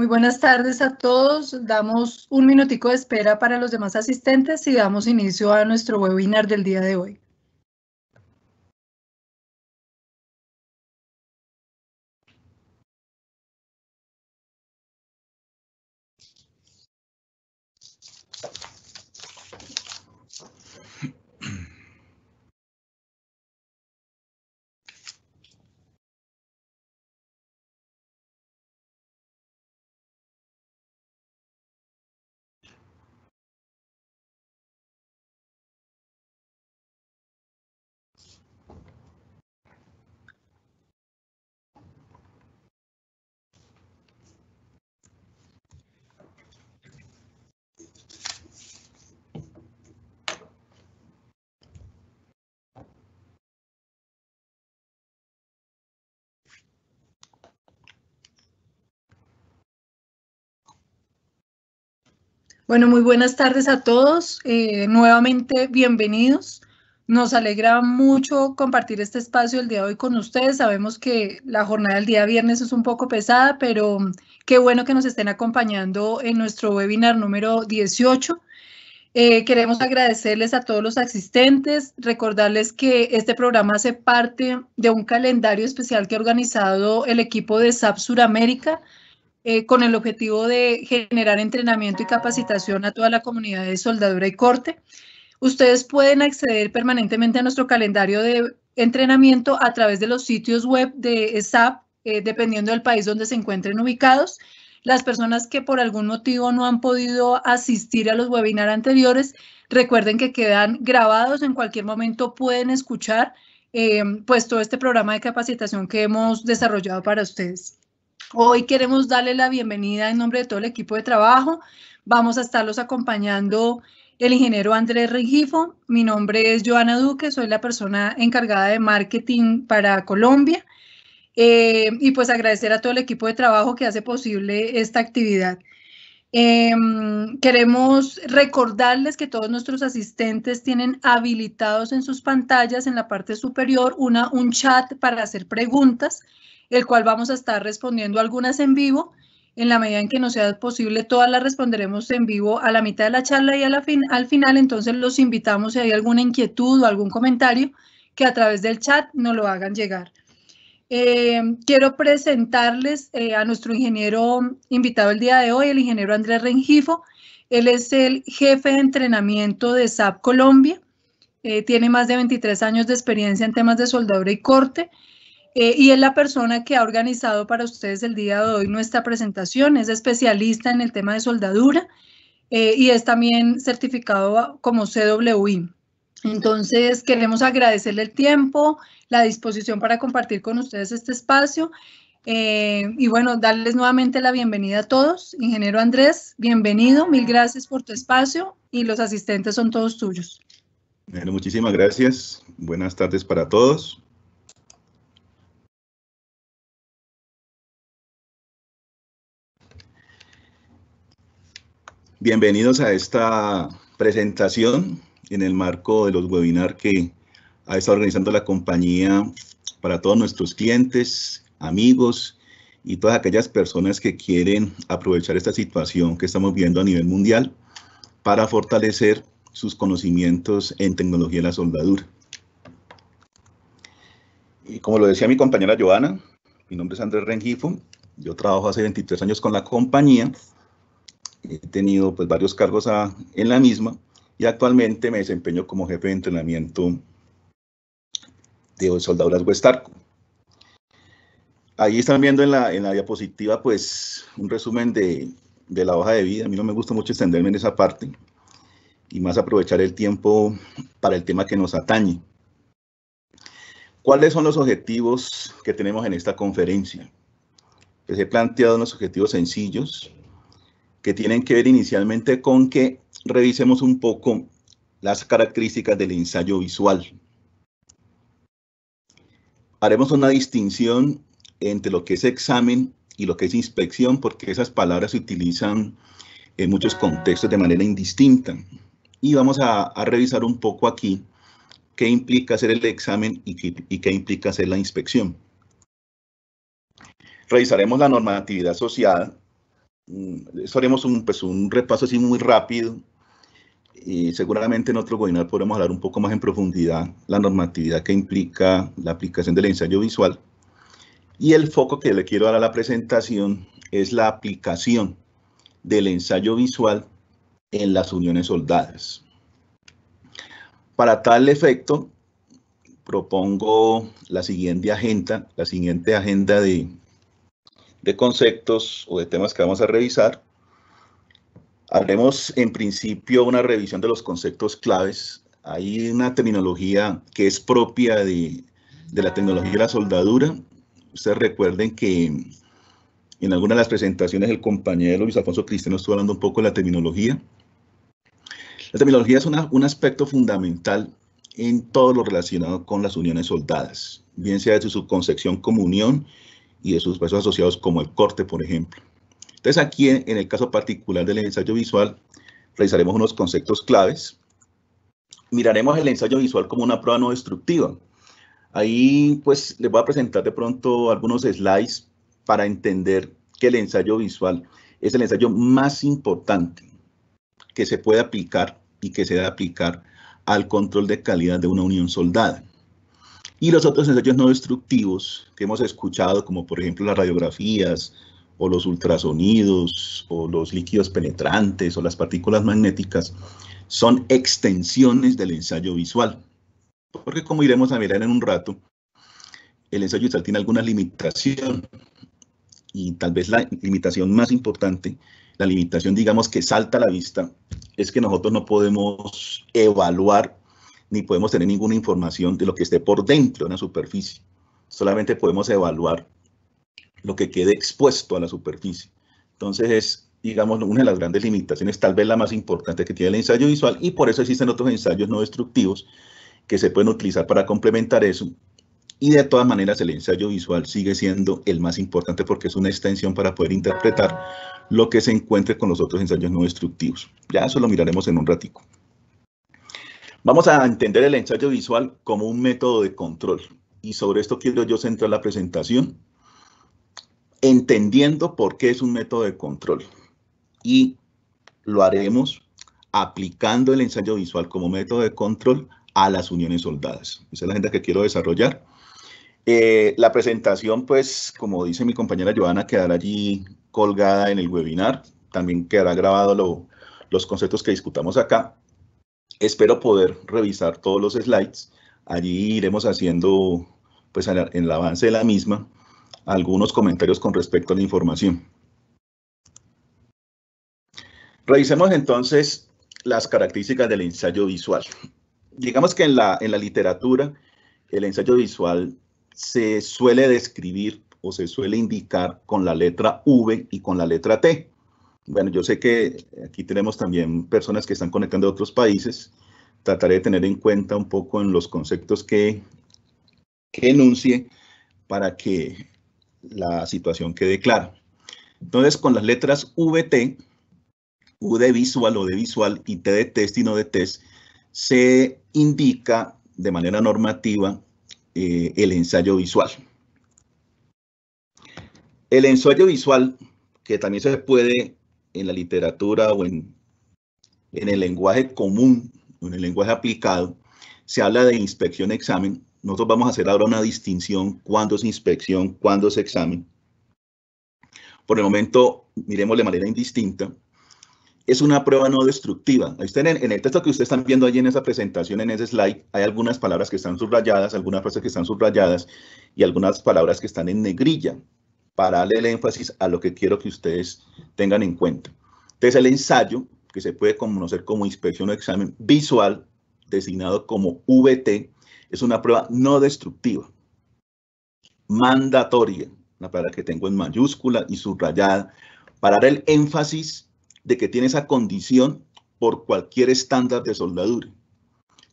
Muy buenas tardes a todos. Damos un minutico de espera para los demás asistentes y damos inicio a nuestro webinar del día de hoy. Bueno, muy buenas tardes a todos. Nuevamente, bienvenidos. Nos alegra mucho compartir este espacio el día de hoy con ustedes. Sabemos que la jornada del día viernes es un poco pesada, pero qué bueno que nos estén acompañando en nuestro webinar número 18. Queremos agradecerles a todos los asistentes, recordarles que este programa hace parte de un calendario especial que ha organizado el equipo de SAP Suramérica, con el objetivo de generar entrenamiento y capacitación a toda la comunidad de soldadura y corte. Ustedes pueden acceder permanentemente a nuestro calendario de entrenamiento a través de los sitios web de SAP, dependiendo del país donde se encuentren ubicados. Las personas que por algún motivo no han podido asistir a los webinars anteriores, recuerden que quedan grabados, en cualquier momento pueden escuchar pues todo este programa de capacitación que hemos desarrollado para ustedes. Hoy queremos darle la bienvenida en nombre de todo el equipo de trabajo. Vamos a estarlos acompañando el ingeniero Andrés Rengifo. Mi nombre es Joana Duque, soy la persona encargada de marketing para Colombia. Y pues agradecer a todo el equipo de trabajo que hace posible esta actividad. Queremos recordarles que todos nuestros asistentes tienen habilitados en sus pantallas, en la parte superior, un chat para hacer preguntas, el cual vamos a estar respondiendo algunas en vivo. En la medida en que nos sea posible, todas las responderemos en vivo a la mitad de la charla y al final. Entonces los invitamos, si hay alguna inquietud o algún comentario, que a través del chat nos lo hagan llegar. Quiero presentarles a nuestro ingeniero invitado el día de hoy, el ingeniero Andrés Rengifo. Él es el jefe de entrenamiento de SAP Colombia. Tiene más de 23 años de experiencia en temas de soldadura y corte. Y es la persona que ha organizado para ustedes el día de hoy nuestra presentación. Es especialista en el tema de soldadura y es también certificado como CWI. Entonces, queremos agradecerle el tiempo, la disposición para compartir con ustedes este espacio y bueno, darles nuevamente la bienvenida a todos. Ingeniero Andrés, bienvenido, mil gracias por tu espacio y los asistentes son todos tuyos. Bueno, muchísimas gracias. Buenas tardes para todos. Bienvenidos a esta presentación en el marco de los webinars que ha estado organizando la compañía para todos nuestros clientes, amigos y todas aquellas personas que quieren aprovechar esta situación que estamos viendo a nivel mundial para fortalecer sus conocimientos en tecnología de la soldadura. Y como lo decía mi compañera Joana, mi nombre es Andrés Rengifo, yo trabajo hace 23 años con la compañía. He tenido pues varios cargos en la misma y actualmente me desempeño como jefe de entrenamiento de soldaduras Westarco. Ahí están viendo en la diapositiva pues un resumen de la hoja de vida. A mí no me gusta mucho extenderme en esa parte y más aprovechar el tiempo para el tema que nos atañe. ¿Cuáles son los objetivos que tenemos en esta conferencia? Pues he planteado unos objetivos sencillos que tienen que ver inicialmente con que revisemos un poco las características del ensayo visual. Haremos una distinción entre lo que es examen y lo que es inspección, porque esas palabras se utilizan en muchos contextos de manera indistinta. Y vamos a revisar un poco aquí qué implica hacer el examen y qué implica hacer la inspección. Revisaremos la normatividad asociada Eso haremos un repaso así muy rápido. Y seguramente en otro webinar podremos hablar un poco más en profundidad la normatividad que implica la aplicación del ensayo visual. Y el foco que le quiero dar a la presentación es la aplicación del ensayo visual en las uniones soldadas. Para tal efecto, propongo la siguiente agenda de conceptos o de temas que vamos a revisar. Haremos en principio una revisión de los conceptos claves. Hay una terminología que es propia de la tecnología de la soldadura. Ustedes recuerden que en alguna de las presentaciones el compañero Luis Alfonso Cristiano estuvo hablando un poco de la terminología. La terminología es un aspecto fundamental en todo lo relacionado con las uniones soldadas, bien sea de su concepción como unión y de sus procesos asociados como el corte, por ejemplo. Entonces aquí, en el caso particular del ensayo visual, revisaremos unos conceptos claves. Miraremos el ensayo visual como una prueba no destructiva. Ahí, pues, les voy a presentar de pronto algunos slides para entender que el ensayo visual es el ensayo más importante que se puede aplicar y que se debe aplicar al control de calidad de una unión soldada. Y los otros ensayos no destructivos que hemos escuchado, como por ejemplo las radiografías, o los ultrasonidos, o los líquidos penetrantes, o las partículas magnéticas, son extensiones del ensayo visual. Porque como iremos a mirar en un rato, el ensayo visual tiene alguna limitación, y tal vez la limitación más importante, la limitación, digamos, que salta a la vista, es que nosotros no podemos evaluar ni podemos tener ninguna información de lo que esté por dentro de una superficie. Solamente podemos evaluar lo que quede expuesto a la superficie. Entonces es, digamos, una de las grandes limitaciones, tal vez la más importante que tiene el ensayo visual, y por eso existen otros ensayos no destructivos que se pueden utilizar para complementar eso. Y de todas maneras el ensayo visual sigue siendo el más importante porque es una extensión para poder interpretar lo que se encuentre con los otros ensayos no destructivos. Ya eso lo miraremos en un ratico. Vamos a entender el ensayo visual como un método de control. Y sobre esto quiero yo centrar la presentación, entendiendo por qué es un método de control. Y lo haremos aplicando el ensayo visual como método de control a las uniones soldadas. Esa es la agenda que quiero desarrollar. La presentación, pues, como dice mi compañera Joana, quedará allí colgada en el webinar. También quedará grabado los conceptos que discutamos acá. Espero poder revisar todos los slides. Allí iremos haciendo, pues, en el avance de la misma, algunos comentarios con respecto a la información. Revisemos entonces las características del ensayo visual. Digamos que en la literatura, el ensayo visual se suele describir o se suele indicar con la letra V y con la letra T. Bueno, yo sé que aquí tenemos también personas que están conectando de otros países. Trataré de tener en cuenta un poco en los conceptos que enuncie para que la situación quede clara. Entonces, con las letras VT, U de visual o de visual y T de test y no de test, se indica de manera normativa el ensayo visual. El ensayo visual, que también se puede en la literatura o en el lenguaje común, o en el lenguaje aplicado, se habla de inspección-examen. Nosotros vamos a hacer ahora una distinción, cuándo es inspección, cuándo es examen. Por el momento, miremos de manera indistinta. Es una prueba no destructiva. En el texto que ustedes están viendo allí en esa presentación, en ese slide, hay algunas palabras que están subrayadas, algunas frases que están subrayadas y algunas palabras que están en negrilla para darle el énfasis a lo que quiero que ustedes tengan en cuenta. Entonces, el ensayo, que se puede conocer como inspección o examen visual, designado como VT, es una prueba no destructiva, mandatoria, una palabra que tengo en mayúscula y subrayada, para dar el énfasis de que tiene esa condición por cualquier estándar de soldadura.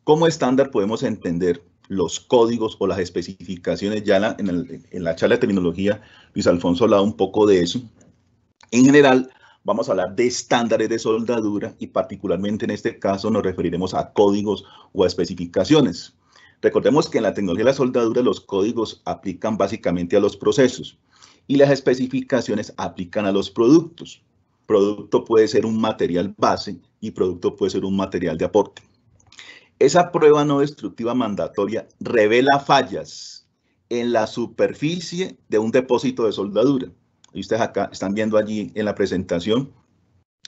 Como estándar podemos entender los códigos o las especificaciones. Ya en la charla de terminología, Luis Alfonso hablaba un poco de eso. En general, vamos a hablar de estándares de soldadura y particularmente en este caso nos referiremos a códigos o a especificaciones. Recordemos que en la tecnología de la soldadura los códigos aplican básicamente a los procesos y las especificaciones aplican a los productos. producto puede ser un material base y producto puede ser un material de aporte. Esa prueba no destructiva mandatoria revela fallas en la superficie de un depósito de soldadura. Y ustedes acá están viendo allí en la presentación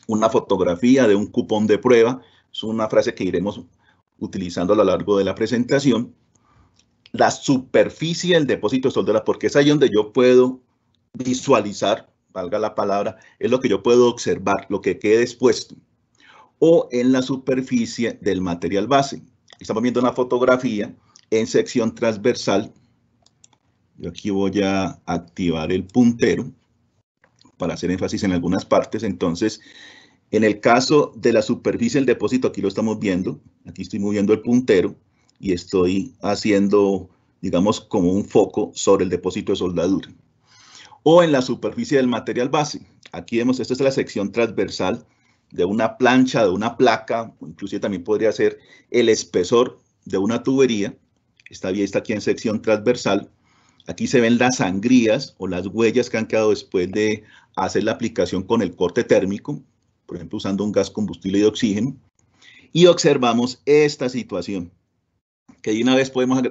una fotografía de un cupón de prueba. Es una frase que iremos utilizando a lo largo de la presentación. La superficie del depósito de soldadura, porque es ahí donde yo puedo visualizar, valga la palabra, es lo que yo puedo observar, lo que quede expuesto. O en la superficie del material base. Estamos viendo una fotografía en sección transversal. Yo aquí voy a activar el puntero para hacer énfasis en algunas partes. Entonces, en el caso de la superficie del depósito, aquí lo estamos viendo. Aquí estoy moviendo el puntero y estoy haciendo, digamos, como un foco sobre el depósito de soldadura. O en la superficie del material base. Aquí vemos, esta es la sección transversal de una plancha, de una placa, inclusive también podría ser el espesor de una tubería. Está vista aquí en sección transversal. Aquí se ven las sangrías o las huellas que han quedado después de hacer la aplicación con el corte térmico, por ejemplo, usando un gas combustible de oxígeno. Y observamos esta situación, que de una vez podemos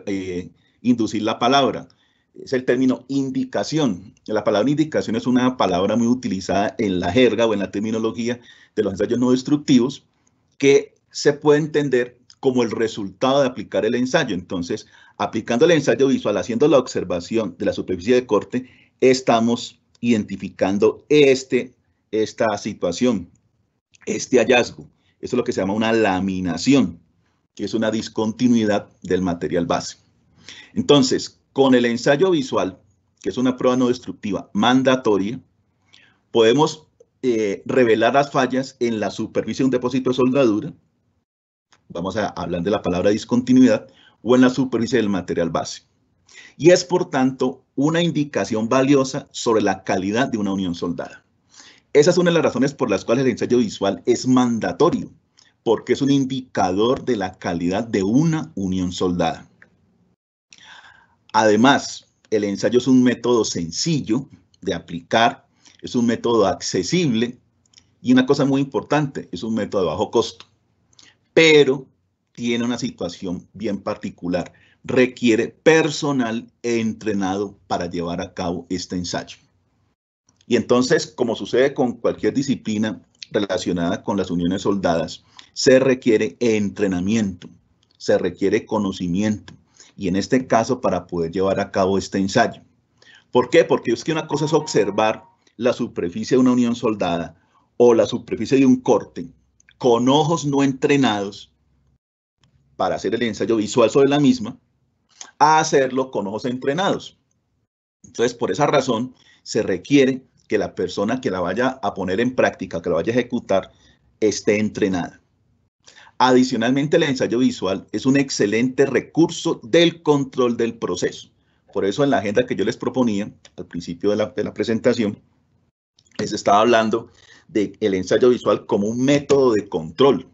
inducir la palabra. Es el término indicación. La palabra indicación es una palabra muy utilizada en la jerga o en la terminología de los ensayos no destructivos, que se puede entender como el resultado de aplicar el ensayo. Entonces, aplicando el ensayo visual, haciendo la observación de la superficie de corte, estamos identificando esta situación, este hallazgo. Eso es lo que se llama una laminación, que es una discontinuidad del material base. Entonces, con el ensayo visual, que es una prueba no destructiva mandatoria, podemos revelar las fallas en la superficie de un depósito de soldadura. Vamos a hablar de la palabra discontinuidad, o en la superficie del material base. Y es, por tanto, una indicación valiosa sobre la calidad de una unión soldada. Esa es una de las razones por las cuales el ensayo visual es mandatorio, porque es un indicador de la calidad de una unión soldada. Además, el ensayo es un método sencillo de aplicar, es un método accesible y una cosa muy importante, es un método de bajo costo. Pero tiene una situación bien particular. Requiere personal entrenado para llevar a cabo este ensayo. Y entonces, como sucede con cualquier disciplina relacionada con las uniones soldadas, se requiere entrenamiento, se requiere conocimiento. Y en este caso, para poder llevar a cabo este ensayo. ¿Por qué? Porque es que una cosa es observar la superficie de una unión soldada o la superficie de un corte con ojos no entrenados para hacer el ensayo visual sobre la misma, a hacerlo con ojos entrenados. Entonces, por esa razón, se requiere que la persona que la vaya a poner en práctica, que la vaya a ejecutar, esté entrenada. Adicionalmente, el ensayo visual es un excelente recurso del control del proceso. Por eso, en la agenda que yo les proponía al principio de la presentación, les estaba hablando del ensayo visual como un método de control,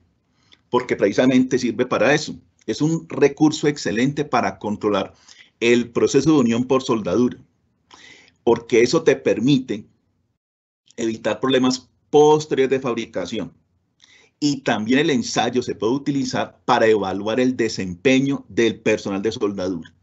porque precisamente sirve para eso. Es un recurso excelente para controlar el proceso de unión por soldadura, porque eso te permite evitar problemas posteriores de fabricación. Y también el ensayo se puede utilizar para evaluar el desempeño del personal de soldadura.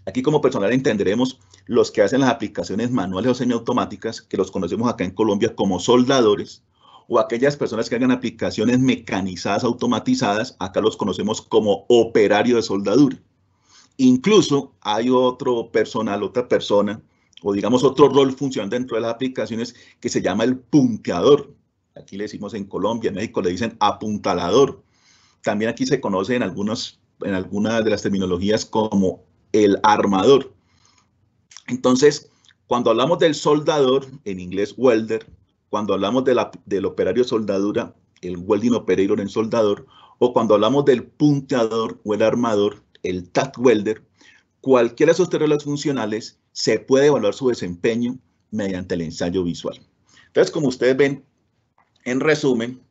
Aquí como personal entenderemos los que hacen las aplicaciones manuales o semiautomáticas, que los conocemos acá en Colombia como soldadores, o aquellas personas que hagan aplicaciones mecanizadas, automatizadas, acá los conocemos como operario de soldadura. Incluso hay otro personal, otra persona, o digamos otro rol funcional dentro de las aplicaciones que se llama el punteador. Aquí le decimos en Colombia, en México le dicen apuntalador. También aquí se conoce en algunas de las terminologías como el armador. Entonces, cuando hablamos del soldador, en inglés welder, cuando hablamos del operario de soldadura, el welding operator en soldador, o cuando hablamos del punteador o el armador, el tack welder, cualquiera de esos tres roles funcionales se puede evaluar su desempeño mediante el ensayo visual. Entonces, como ustedes ven, en resumen,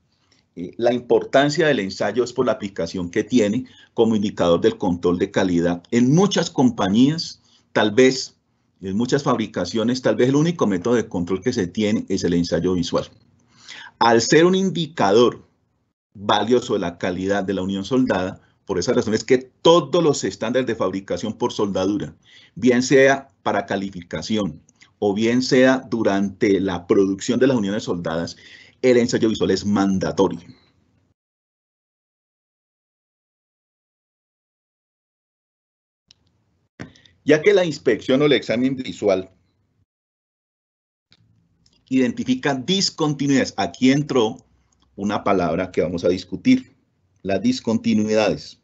la importancia del ensayo es por la aplicación que tiene como indicador del control de calidad. En muchas compañías, tal vez, en muchas fabricaciones, tal vez el único método de control que se tiene es el ensayo visual. Al ser un indicador valioso de la calidad de la unión soldada, por esa razón es que todos los estándares de fabricación por soldadura, bien sea para calificación o bien sea durante la producción de las uniones soldadas, el ensayo visual es mandatorio. Ya que la inspección o el examen visual identifica discontinuidades, aquí entró una palabra que vamos a discutir, las discontinuidades,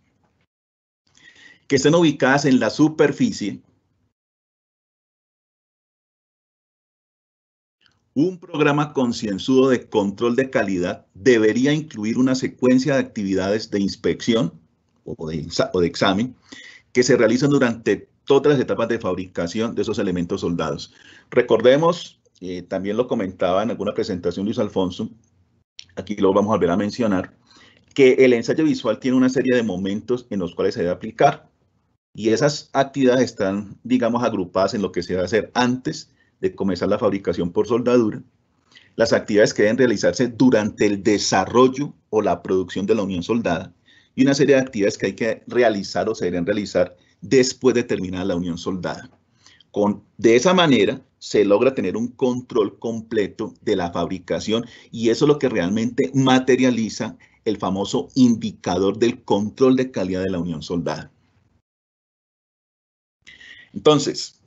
que estén ubicadas en la superficie. Un programa concienzudo de control de calidad debería incluir una secuencia de actividades de inspección o de examen que se realizan durante todas las etapas de fabricación de esos elementos soldados. Recordemos, también lo comentaba en alguna presentación Luis Alfonso, aquí lo vamos a volver a mencionar, que el ensayo visual tiene una serie de momentos en los cuales se debe aplicar y esas actividades están, digamos, agrupadas en lo que se debe hacer antes de comenzar la fabricación por soldadura, las actividades que deben realizarse durante el desarrollo o la producción de la unión soldada y una serie de actividades que hay que realizar o se deben realizar después de terminar la unión soldada. De esa manera se logra tener un control completo de la fabricación y eso es lo que realmente materializa el famoso indicador del control de calidad de la unión soldada. Entonces,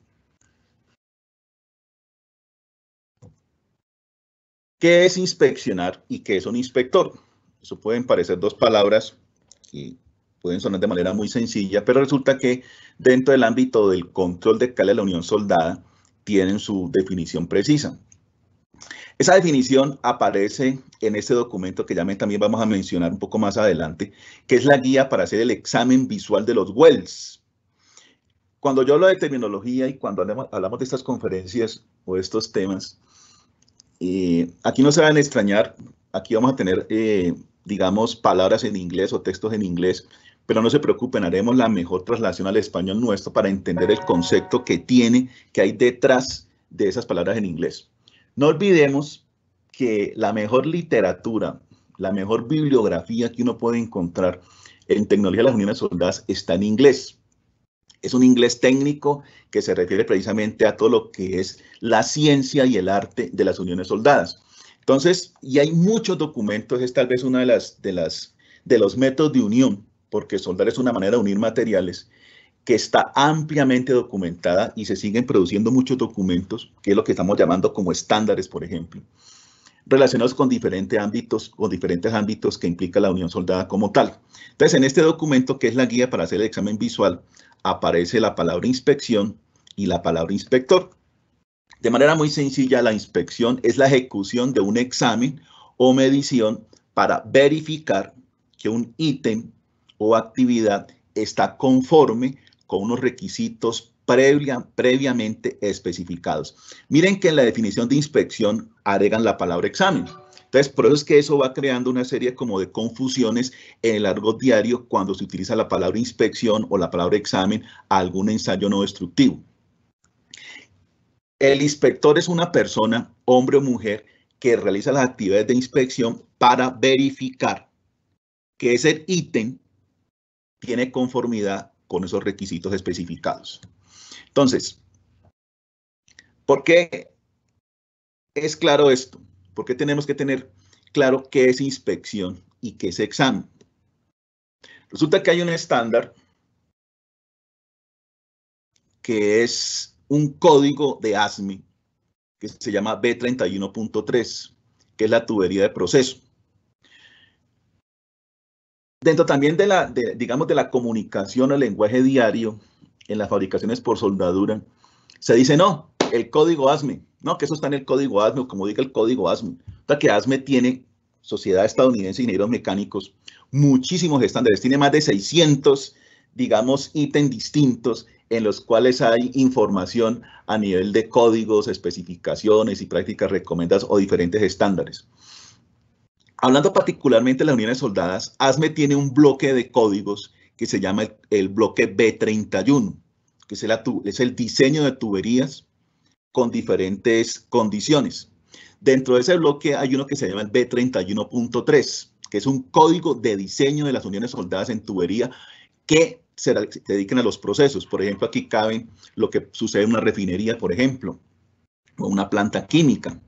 ¿qué es inspeccionar y qué es un inspector? Eso pueden parecer dos palabras que pueden sonar de manera muy sencilla, pero resulta que dentro del ámbito del control de calidad de la unión soldada tienen su definición precisa. Esa definición aparece en este documento que ya también vamos a mencionar un poco más adelante, que es la guía para hacer el examen visual de los WELS. Cuando yo hablo de terminología y cuando hablamos de estas conferencias o de estos temas, aquí no se van a extrañar, aquí vamos a tener, digamos, palabras en inglés o textos en inglés, pero no se preocupen, haremos la mejor traslación al español nuestro para entender el concepto que hay detrás de esas palabras en inglés. No olvidemos que la mejor literatura, la mejor bibliografía que uno puede encontrar en tecnología de las uniones soldadas está en inglés. Es un inglés técnico que se refiere precisamente a todo lo que es la ciencia y el arte de las uniones soldadas. Entonces, y hay muchos documentos, es tal vez uno de los métodos de unión, porque soldar es una manera de unir materiales, que está ampliamente documentada y se siguen produciendo muchos documentos, que es lo que estamos llamando como estándares, por ejemplo, relacionados con diferentes ámbitos que implica la unión soldada como tal. Entonces, en este documento, que es la guía para hacer el examen visual, aparece la palabra inspección y la palabra inspector. De manera muy sencilla, la inspección es la ejecución de un examen o medición para verificar que un ítem o actividad está conforme con unos requisitos previamente especificados. Miren que en la definición de inspección agregan la palabra examen. Entonces, por eso es que eso va creando una serie como de confusiones en el argot diario cuando se utiliza la palabra inspección o la palabra examen a algún ensayo no destructivo. El inspector es una persona, hombre o mujer, que realiza las actividades de inspección para verificar que ese ítem tiene conformidad con esos requisitos especificados. Entonces, ¿por qué es claro esto? ¿Por qué tenemos que tener claro qué es inspección y qué es examen? Resulta que hay un estándar que es un código de ASME que se llama B31.3, que es la tubería de proceso. Dentro también de la comunicación o el lenguaje diario en las fabricaciones por soldadura, se dice no, el código ASME, no, que eso está en el código ASME, o como diga el código ASME. O sea que ASME tiene, Sociedad Estadounidense de Ingenieros Mecánicos, muchísimos estándares, tiene más de 600, digamos, ítems distintos en los cuales hay información a nivel de códigos, especificaciones y prácticas recomendadas o diferentes estándares. Hablando particularmente de las uniones soldadas, ASME tiene un bloque de códigos que se llama el bloque B31, que es el diseño de tuberías con diferentes condiciones. Dentro de ese bloque hay uno que se llama el B31.3, que es un código de diseño de las uniones soldadas en tubería que se dediquen a los procesos. Por ejemplo, aquí caben lo que sucede en una refinería, por ejemplo, o una planta química.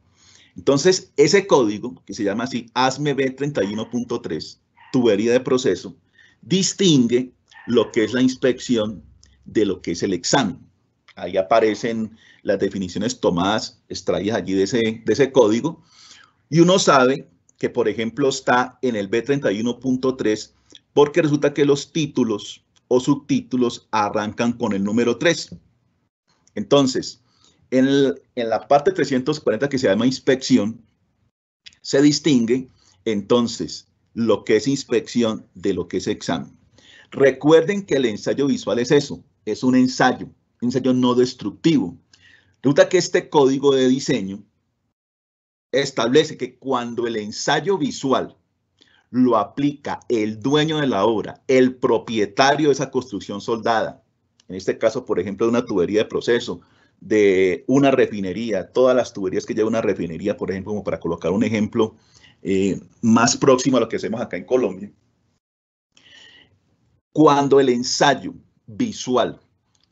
Entonces, ese código, que se llama así, ASME B31.3, tubería de proceso, distingue lo que es la inspección de lo que es el examen. Ahí aparecen las definiciones tomadas, extraídas allí de ese código, y uno sabe que, por ejemplo, está en el B31.3 porque resulta que los títulos o subtítulos arrancan con el número 3. Entonces, en la parte 340 que se llama inspección, se distingue entonces lo que es inspección de lo que es examen. Recuerden que el ensayo visual es eso, es un ensayo no destructivo. Resulta que este código de diseño establece que cuando el ensayo visual lo aplica el dueño de la obra, el propietario de esa construcción soldada, en este caso, por ejemplo, de una tubería de proceso, de una refinería, todas las tuberías que lleva una refinería, por ejemplo, como para colocar un ejemplo más próximo a lo que hacemos acá en Colombia. Cuando el ensayo visual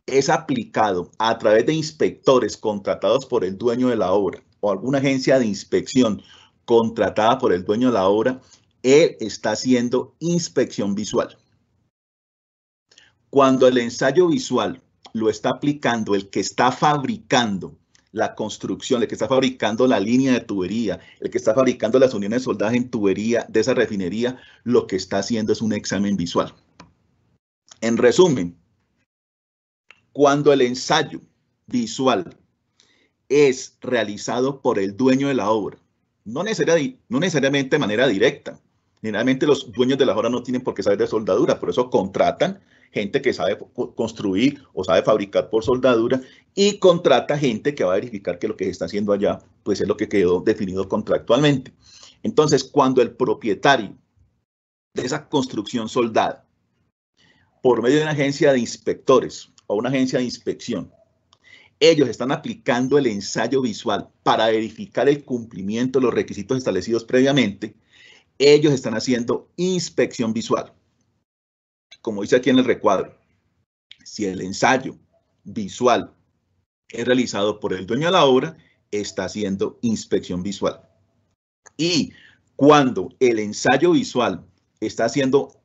es aplicado a través de inspectores contratados por el dueño de la obra o alguna agencia de inspección contratada por el dueño de la obra, él está haciendo inspección visual. Cuando el ensayo visual lo está aplicando el que está fabricando la construcción, el que está fabricando la línea de tubería, el que está fabricando las uniones soldadas en tubería de esa refinería, lo que está haciendo es un examen visual. En resumen, cuando el ensayo visual es realizado por el dueño de la obra, no necesariamente de manera directa. Generalmente los dueños de la obra no tienen por qué saber de soldadura, por eso contratan gente que sabe construir o sabe fabricar por soldadura y contrata gente que va a verificar que lo que se está haciendo allá pues es lo que quedó definido contractualmente. Entonces, cuando el propietario de esa construcción soldada, por medio de una agencia de inspectores o una agencia de inspección, ellos están aplicando el ensayo visual para verificar el cumplimiento de los requisitos establecidos previamente, ellos están haciendo inspección visual. Como dice aquí en el recuadro, si el ensayo visual es realizado por el dueño de la obra, está haciendo inspección visual. Y cuando el ensayo visual está siendo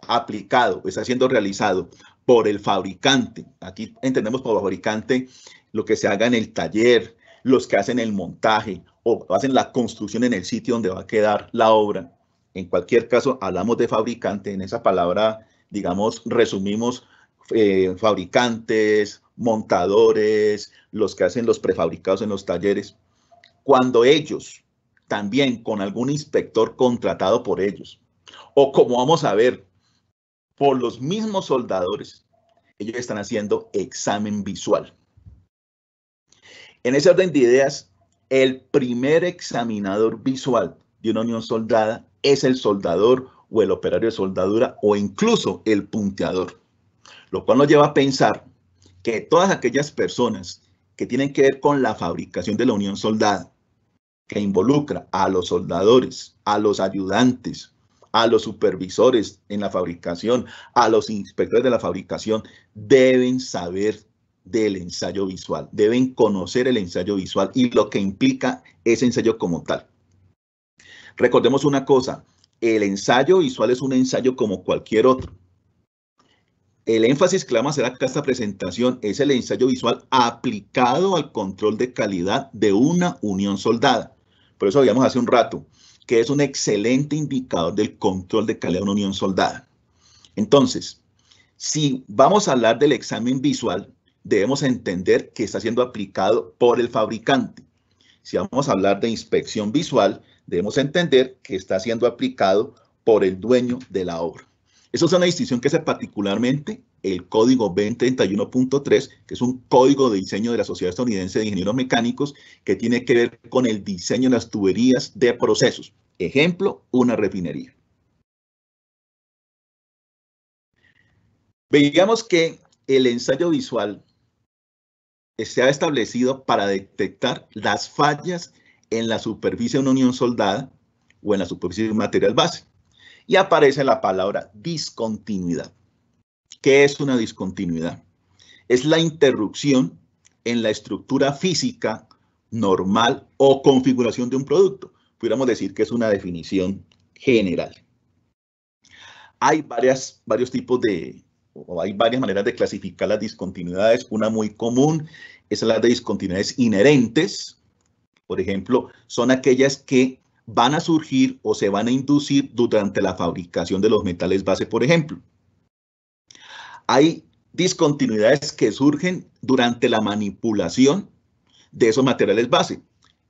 aplicado, está siendo realizado por el fabricante, aquí entendemos por fabricante lo que se haga en el taller, los que hacen el montaje o hacen la construcción en el sitio donde va a quedar la obra. En cualquier caso, hablamos de fabricante, en esa palabra, digamos, resumimos fabricantes, montadores, los que hacen los prefabricados en los talleres. Cuando ellos, también con algún inspector contratado por ellos, o como vamos a ver, por los mismos soldadores, ellos están haciendo examen visual. En ese orden de ideas, el primer examinador visual de una unión soldada es el soldador o el operario de soldadura o incluso el punteador, lo cual nos lleva a pensar que todas aquellas personas que tienen que ver con la fabricación de la unión soldada, que involucra a los soldadores, a los ayudantes, a los supervisores en la fabricación, a los inspectores de la fabricación, deben saber del ensayo visual, deben conocer el ensayo visual y lo que implica ese ensayo como tal. Recordemos una cosa, el ensayo visual es un ensayo como cualquier otro. El énfasis que le vamos a hacer acá a esta presentación es el ensayo visual aplicado al control de calidad de una unión soldada. Por eso habíamos hace un rato que es un excelente indicador del control de calidad de una unión soldada. Entonces, si vamos a hablar del examen visual, debemos entender que está siendo aplicado por el fabricante. Si vamos a hablar de inspección visual, debemos entender que está siendo aplicado por el dueño de la obra. Esa es una distinción que hace particularmente el código 2031.3, que es un código de diseño de la Sociedad Estadounidense de Ingenieros Mecánicos, que tiene que ver con el diseño de las tuberías de procesos. Ejemplo, una refinería. Veíamos que el ensayo visual se ha establecido para detectar las fallas en la superficie de una unión soldada o en la superficie de un material base. Y aparece la palabra discontinuidad. ¿Qué es una discontinuidad? Es la interrupción en la estructura física normal o configuración de un producto. Pudiéramos decir que es una definición general. Hay varios tipos hay varias maneras de clasificar las discontinuidades. Una muy común es la de discontinuidades inherentes. Por ejemplo, son aquellas que van a surgir o se van a inducir durante la fabricación de los metales base, por ejemplo. Hay discontinuidades que surgen durante la manipulación de esos materiales base.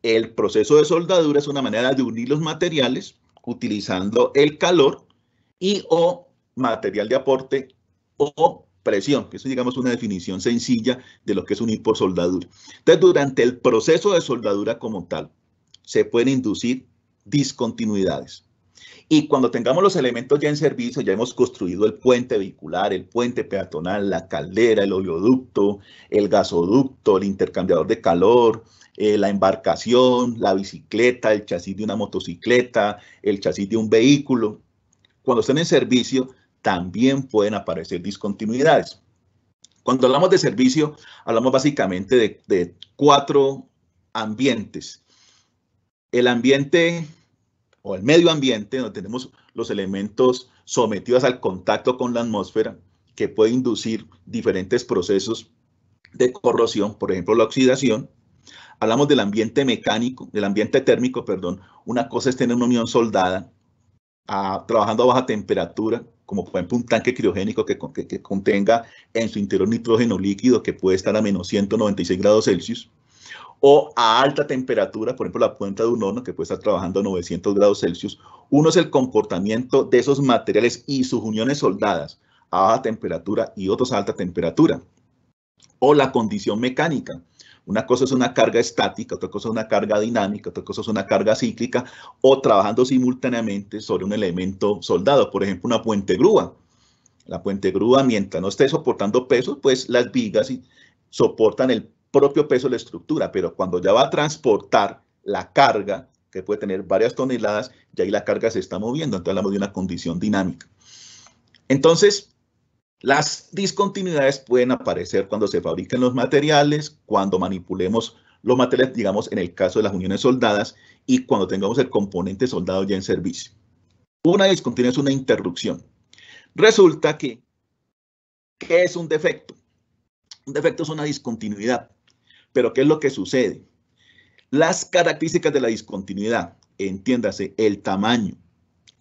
El proceso de soldadura es una manera de unir los materiales utilizando el calor y o material de aporte o presión, que eso digamos una definición sencilla de lo que es unir por soldadura. Entonces, durante el proceso de soldadura como tal, se pueden inducir discontinuidades. Y cuando tengamos los elementos ya en servicio, ya hemos construido el puente vehicular, el puente peatonal, la caldera, el oleoducto, el gasoducto, el intercambiador de calor, la embarcación, la bicicleta, el chasis de una motocicleta, el chasis de un vehículo. Cuando estén en servicio, también pueden aparecer discontinuidades. Cuando hablamos de servicio, hablamos básicamente de 4 ambientes. El ambiente o el medio ambiente, donde tenemos los elementos sometidos al contacto con la atmósfera, que puede inducir diferentes procesos de corrosión, por ejemplo, la oxidación. Hablamos del ambiente mecánico, del ambiente térmico, perdón. Una cosa es tener una unión soldada, trabajando a baja temperatura, como por ejemplo un tanque criogénico que contenga en su interior nitrógeno líquido que puede estar a menos 196 grados Celsius, o a alta temperatura, por ejemplo la punta de un horno que puede estar trabajando a 900 grados Celsius. Uno es el comportamiento de esos materiales y sus uniones soldadas a baja temperatura y otros a alta temperatura. O la condición mecánica. Una cosa es una carga estática, otra cosa es una carga dinámica, otra cosa es una carga cíclica, o trabajando simultáneamente sobre un elemento soldado, por ejemplo, una puente grúa. La puente grúa, mientras no esté soportando peso, pues las vigas soportan el propio peso de la estructura, pero cuando ya va a transportar la carga, que puede tener varias toneladas, ya ahí la carga se está moviendo, entonces hablamos de una condición dinámica. Entonces, las discontinuidades pueden aparecer cuando se fabriquen los materiales, cuando manipulemos los materiales, digamos, en el caso de las uniones soldadas, y cuando tengamos el componente soldado ya en servicio. Una discontinuidad es una interrupción. Resulta que, ¿qué es un defecto? Un defecto es una discontinuidad. Pero ¿qué es lo que sucede? Las características de la discontinuidad, entiéndase, el tamaño,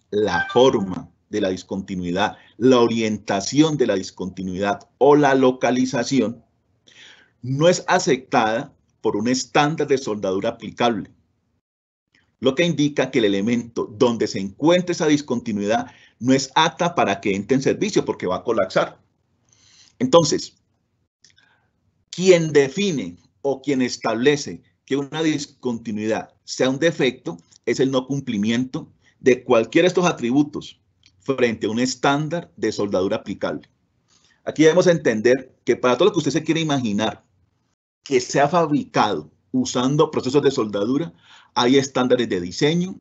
la forma de la discontinuidad, la orientación de la discontinuidad o la localización, no es aceptada por un estándar de soldadura aplicable, lo que indica que el elemento donde se encuentre esa discontinuidad no es apta para que entre en servicio porque va a colapsar. Entonces, quien define o quien establece que una discontinuidad sea un defecto es el no cumplimiento de cualquiera de estos atributos frente a un estándar de soldadura aplicable. Aquí debemos entender que para todo lo que usted se quiere imaginar que sea fabricado usando procesos de soldadura, hay estándares de diseño,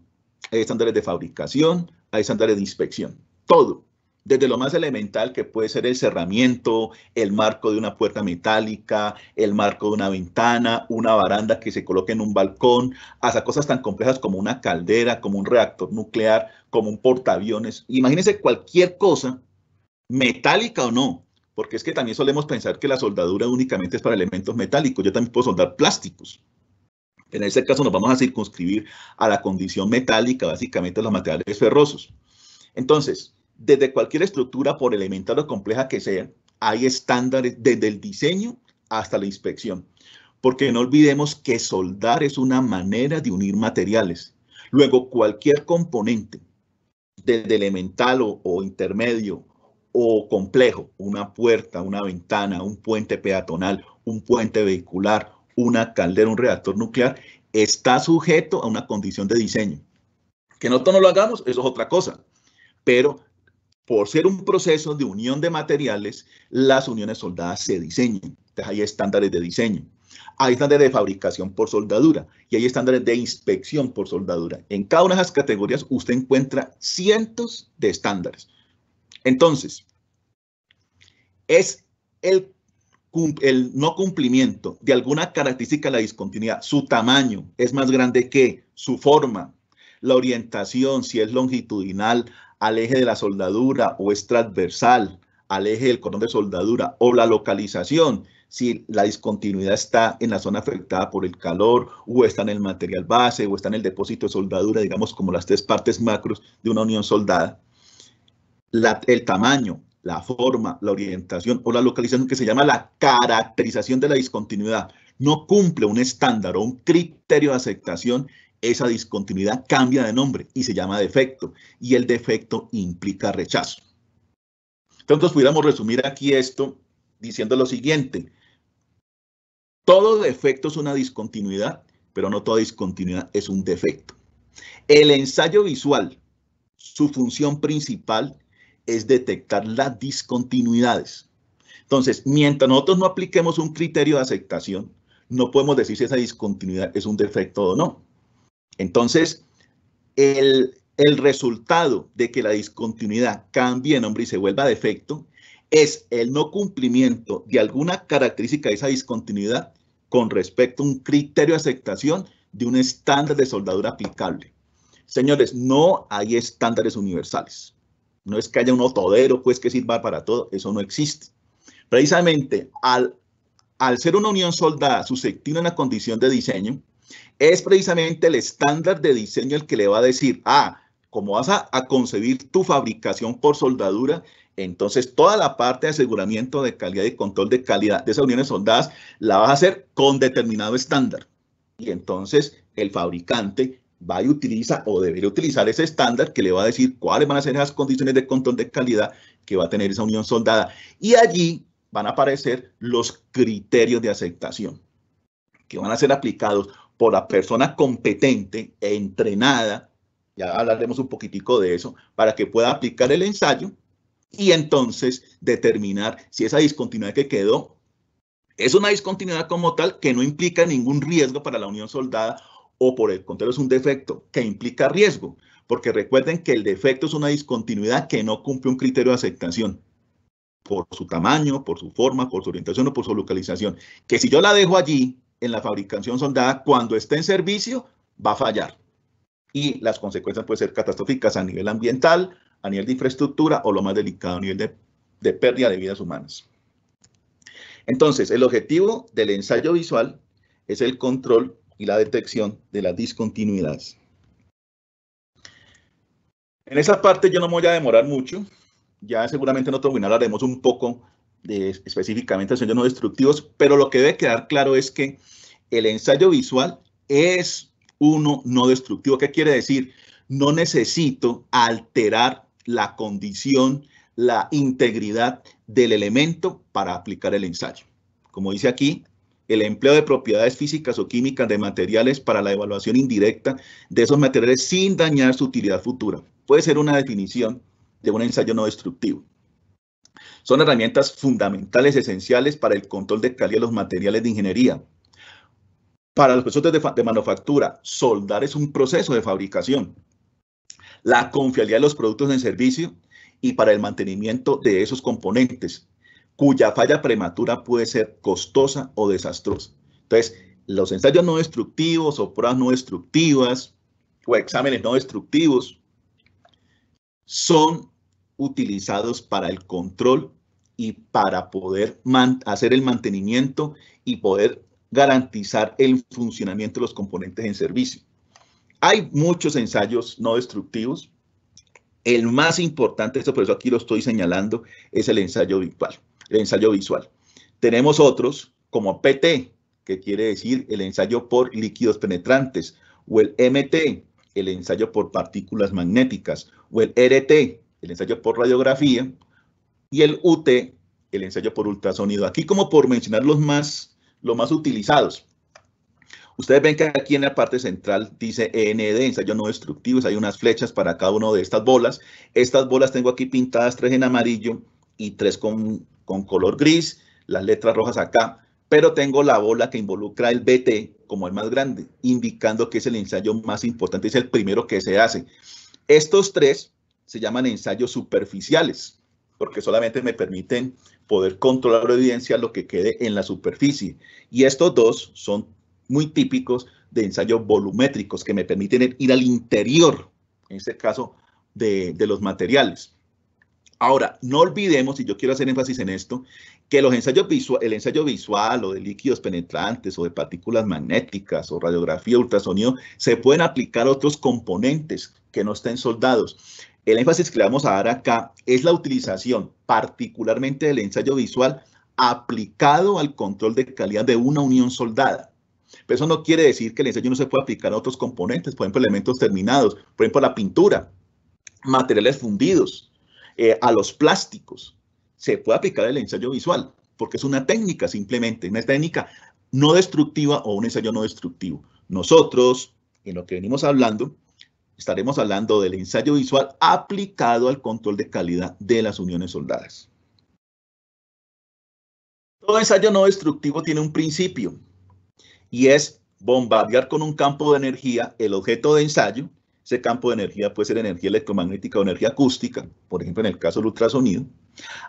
hay estándares de fabricación, hay estándares de inspección. Todo, desde lo más elemental que puede ser el cerramiento, el marco de una puerta metálica, el marco de una ventana, una baranda que se coloque en un balcón, hasta cosas tan complejas como una caldera, como un reactor nuclear, como un portaaviones. Imagínense cualquier cosa, metálica o no, porque es que también solemos pensar que la soldadura únicamente es para elementos metálicos. Yo también puedo soldar plásticos. En ese caso nos vamos a circunscribir a la condición metálica, básicamente los materiales ferrosos. Entonces, desde cualquier estructura, por elemental o compleja que sea, hay estándares desde el diseño hasta la inspección. Porque no olvidemos que soldar es una manera de unir materiales. Luego, cualquier componente, desde elemental o intermedio o complejo, una puerta, una ventana, un puente peatonal, un puente vehicular, una caldera, un reactor nuclear, está sujeto a una condición de diseño. Que nosotros no lo hagamos, eso es otra cosa. Pero por ser un proceso de unión de materiales, las uniones soldadas se diseñan. Entonces hay estándares de diseño. Hay estándares de fabricación por soldadura y hay estándares de inspección por soldadura. En cada una de esas categorías usted encuentra cientos de estándares. Entonces, es el no cumplimiento de alguna característica de la discontinuidad, su tamaño es más grande que su forma, la orientación, si es longitudinal, al eje de la soldadura o es transversal, al eje del cordón de soldadura, o la localización, si la discontinuidad está en la zona afectada por el calor, o está en el material base, o está en el depósito de soldadura, digamos como las 3 partes macros de una unión soldada. El tamaño, la forma, la orientación o la localización, que se llama la caracterización de la discontinuidad, no cumple un estándar o un criterio de aceptación, esa discontinuidad cambia de nombre y se llama defecto, y el defecto implica rechazo. Entonces, pudiéramos resumir aquí esto diciendo lo siguiente: todo defecto es una discontinuidad, pero no toda discontinuidad es un defecto. El ensayo visual, su función principal es detectar las discontinuidades. Entonces, mientras nosotros no apliquemos un criterio de aceptación, no podemos decir si esa discontinuidad es un defecto o no. Entonces, el resultado de que la discontinuidad cambie de nombre y se vuelva defecto es el no cumplimiento de alguna característica de esa discontinuidad con respecto a un criterio de aceptación de un estándar de soldadura aplicable. Señores, no hay estándares universales. No es que haya un todero, pues, que sirva para todo. Eso no existe. Precisamente, al ser una unión soldada susceptible a una condición de diseño, es precisamente el estándar de diseño el que le va a decir, como vas a concebir tu fabricación por soldadura, entonces toda la parte de aseguramiento de calidad y control de calidad de esas uniones soldadas la vas a hacer con determinado estándar. Y entonces el fabricante va y utiliza o debería utilizar ese estándar que le va a decir cuáles van a ser esas condiciones de control de calidad que va a tener esa unión soldada. Y allí van a aparecer los criterios de aceptación que van a ser aplicados por la persona competente e entrenada, ya hablaremos un poquitico de eso, para que pueda aplicar el ensayo y entonces determinar si esa discontinuidad que quedó es una discontinuidad como tal que no implica ningún riesgo para la unión soldada, o por el contrario es un defecto que implica riesgo, porque recuerden que el defecto es una discontinuidad que no cumple un criterio de aceptación por su tamaño, por su forma, por su orientación o por su localización, que si yo la dejo allí en la fabricación soldada, cuando esté en servicio va a fallar y las consecuencias pueden ser catastróficas a nivel ambiental, a nivel de infraestructura o lo más delicado a nivel de pérdida de vidas humanas. Entonces, el objetivo del ensayo visual es el control y la detección de las discontinuidades. En esa parte yo no me voy a demorar mucho, ya seguramente en otro webinar hablaremos un poco específicamente de ensayos no destructivos, pero lo que debe quedar claro es que el ensayo visual es uno no destructivo. ¿Qué quiere decir? No necesito alterar la condición, la integridad del elemento para aplicar el ensayo. Como dice aquí, el empleo de propiedades físicas o químicas de materiales para la evaluación indirecta de esos materiales sin dañar su utilidad futura. Puede ser una definición de un ensayo no destructivo. Son herramientas fundamentales, esenciales para el control de calidad de los materiales de ingeniería. Para los procesos de manufactura, soldar es un proceso de fabricación. La confiabilidad de los productos en servicio y para el mantenimiento de esos componentes, cuya falla prematura puede ser costosa o desastrosa. Entonces, los ensayos no destructivos o pruebas no destructivas o exámenes no destructivos son utilizados para el control y para poder hacer el mantenimiento y poder garantizar el funcionamiento de los componentes en servicio. Hay muchos ensayos no destructivos. El más importante, por eso aquí lo estoy señalando, es el ensayo visual. Tenemos otros como PT, que quiere decir el ensayo por líquidos penetrantes, o el MT, el ensayo por partículas magnéticas, o el RT, el ensayo por radiografía, y el UT, el ensayo por ultrasonido. Aquí como por mencionar los más utilizados. Ustedes ven que aquí en la parte central dice END, ensayo no destructivos, hay unas flechas para cada una de estas bolas. Estas bolas tengo aquí pintadas 3 en amarillo y 3 con color gris, las letras rojas acá, pero tengo la bola que involucra el BT como el más grande, indicando que es el ensayo más importante, es el primero que se hace. Estos tres se llaman ensayos superficiales, porque solamente me permiten poder controlar o evidenciar lo que quede en la superficie. Y estos dos son muy típicos de ensayos volumétricos, que me permiten ir al interior, en este caso, de los materiales. Ahora, no olvidemos, y yo quiero hacer énfasis en esto, que los ensayos el ensayo visual o de líquidos penetrantes o de partículas magnéticas o radiografía, ultrasonido, se pueden aplicar otros componentes que no estén soldados. El énfasis que le vamos a dar acá es la utilización particularmente del ensayo visual aplicado al control de calidad de una unión soldada. Pero eso no quiere decir que el ensayo no se pueda aplicar a otros componentes, por ejemplo, elementos terminados, por ejemplo, la pintura, materiales fundidos, a los plásticos. Se puede aplicar el ensayo visual, porque es una técnica simplemente, una técnica no destructiva o un ensayo no destructivo. Nosotros, en lo que venimos hablando, estaremos hablando del ensayo visual aplicado al control de calidad de las uniones soldadas. Todo ensayo no destructivo tiene un principio, y es bombardear con un campo de energía el objeto de ensayo. Ese campo de energía puede ser energía electromagnética o energía acústica, por ejemplo, en el caso del ultrasonido,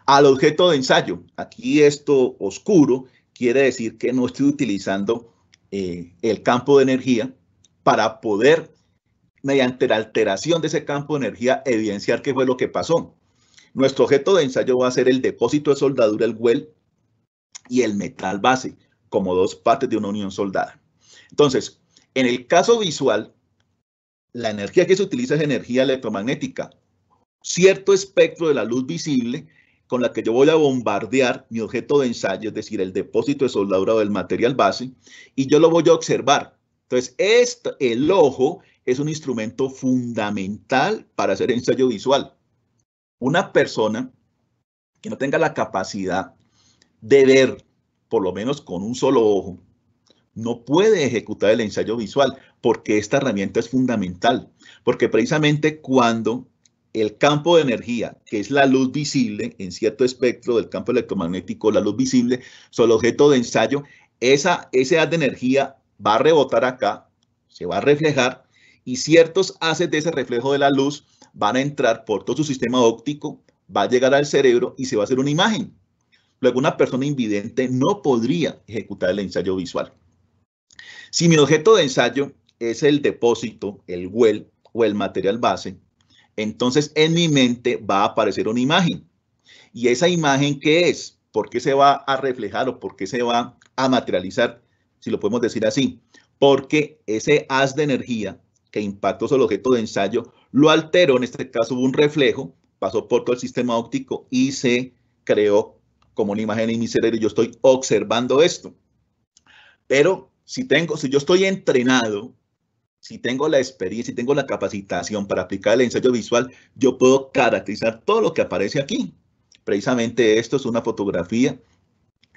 al objeto de ensayo. Aquí esto oscuro quiere decir que no estoy utilizando el campo de energía para poder, mediante la alteración de ese campo de energía, evidenciar qué fue lo que pasó. Nuestro objeto de ensayo va a ser el depósito de soldadura, el well, y el metal base, como dos partes de una unión soldada. Entonces, en el caso visual, la energía que se utiliza es energía electromagnética, cierto espectro de la luz visible con la que yo voy a bombardear mi objeto de ensayo, es decir, el depósito de soldadura o del material base, y yo lo voy a observar. Entonces, el ojo es un instrumento fundamental para hacer ensayo visual. Una persona que no tenga la capacidad de ver, por lo menos con un solo ojo, no puede ejecutar el ensayo visual, porque esta herramienta es fundamental, porque precisamente cuando el campo de energía, que es la luz visible en cierto espectro del campo electromagnético, la luz visible, sobre el objeto de ensayo, ese haz de energía va a rebotar acá, se va a reflejar, y ciertos haces de ese reflejo de la luz van a entrar por todo su sistema óptico, va a llegar al cerebro y se va a hacer una imagen. Luego, una persona invidente no podría ejecutar el ensayo visual. Si mi objeto de ensayo es el depósito, el well o el material base, entonces en mi mente va a aparecer una imagen. ¿Y esa imagen qué es? ¿Por qué se va a reflejar o por qué se va a materializar? Si lo podemos decir así. Porque ese haz de energía que impactó sobre el objeto de ensayo lo alteró, en este caso hubo un reflejo, pasó por todo el sistema óptico y se creó como una imagen en mi cerebro y yo estoy observando esto. Pero si yo estoy entrenado, si tengo la experiencia, si tengo la capacitación para aplicar el ensayo visual, yo puedo caracterizar todo lo que aparece aquí. Precisamente esto es una fotografía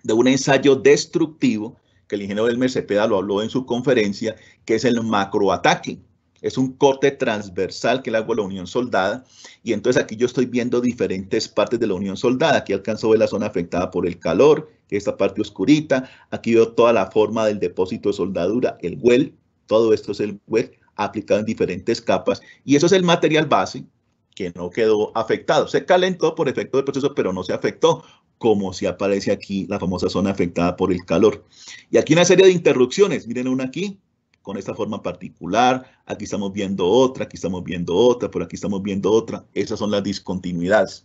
de un ensayo destructivo que el ingeniero Elmer Cepeda lo habló en su conferencia, que es el macroataque. Es un corte transversal que le hago a la unión soldada, y entonces aquí yo estoy viendo diferentes partes de la unión soldada. Aquí alcanzo a ver la zona afectada por el calor, que es esta parte oscurita. Aquí veo toda la forma del depósito de soldadura, el well. Todo esto es el well aplicado en diferentes capas, y eso es el material base que no quedó afectado. Se calentó por efecto del proceso, pero no se afectó, como si aparece aquí la famosa zona afectada por el calor. Y aquí una serie de interrupciones. Miren una aquí, con esta forma particular. Aquí estamos viendo otra, aquí estamos viendo otra, por aquí estamos viendo otra. Esas son las discontinuidades.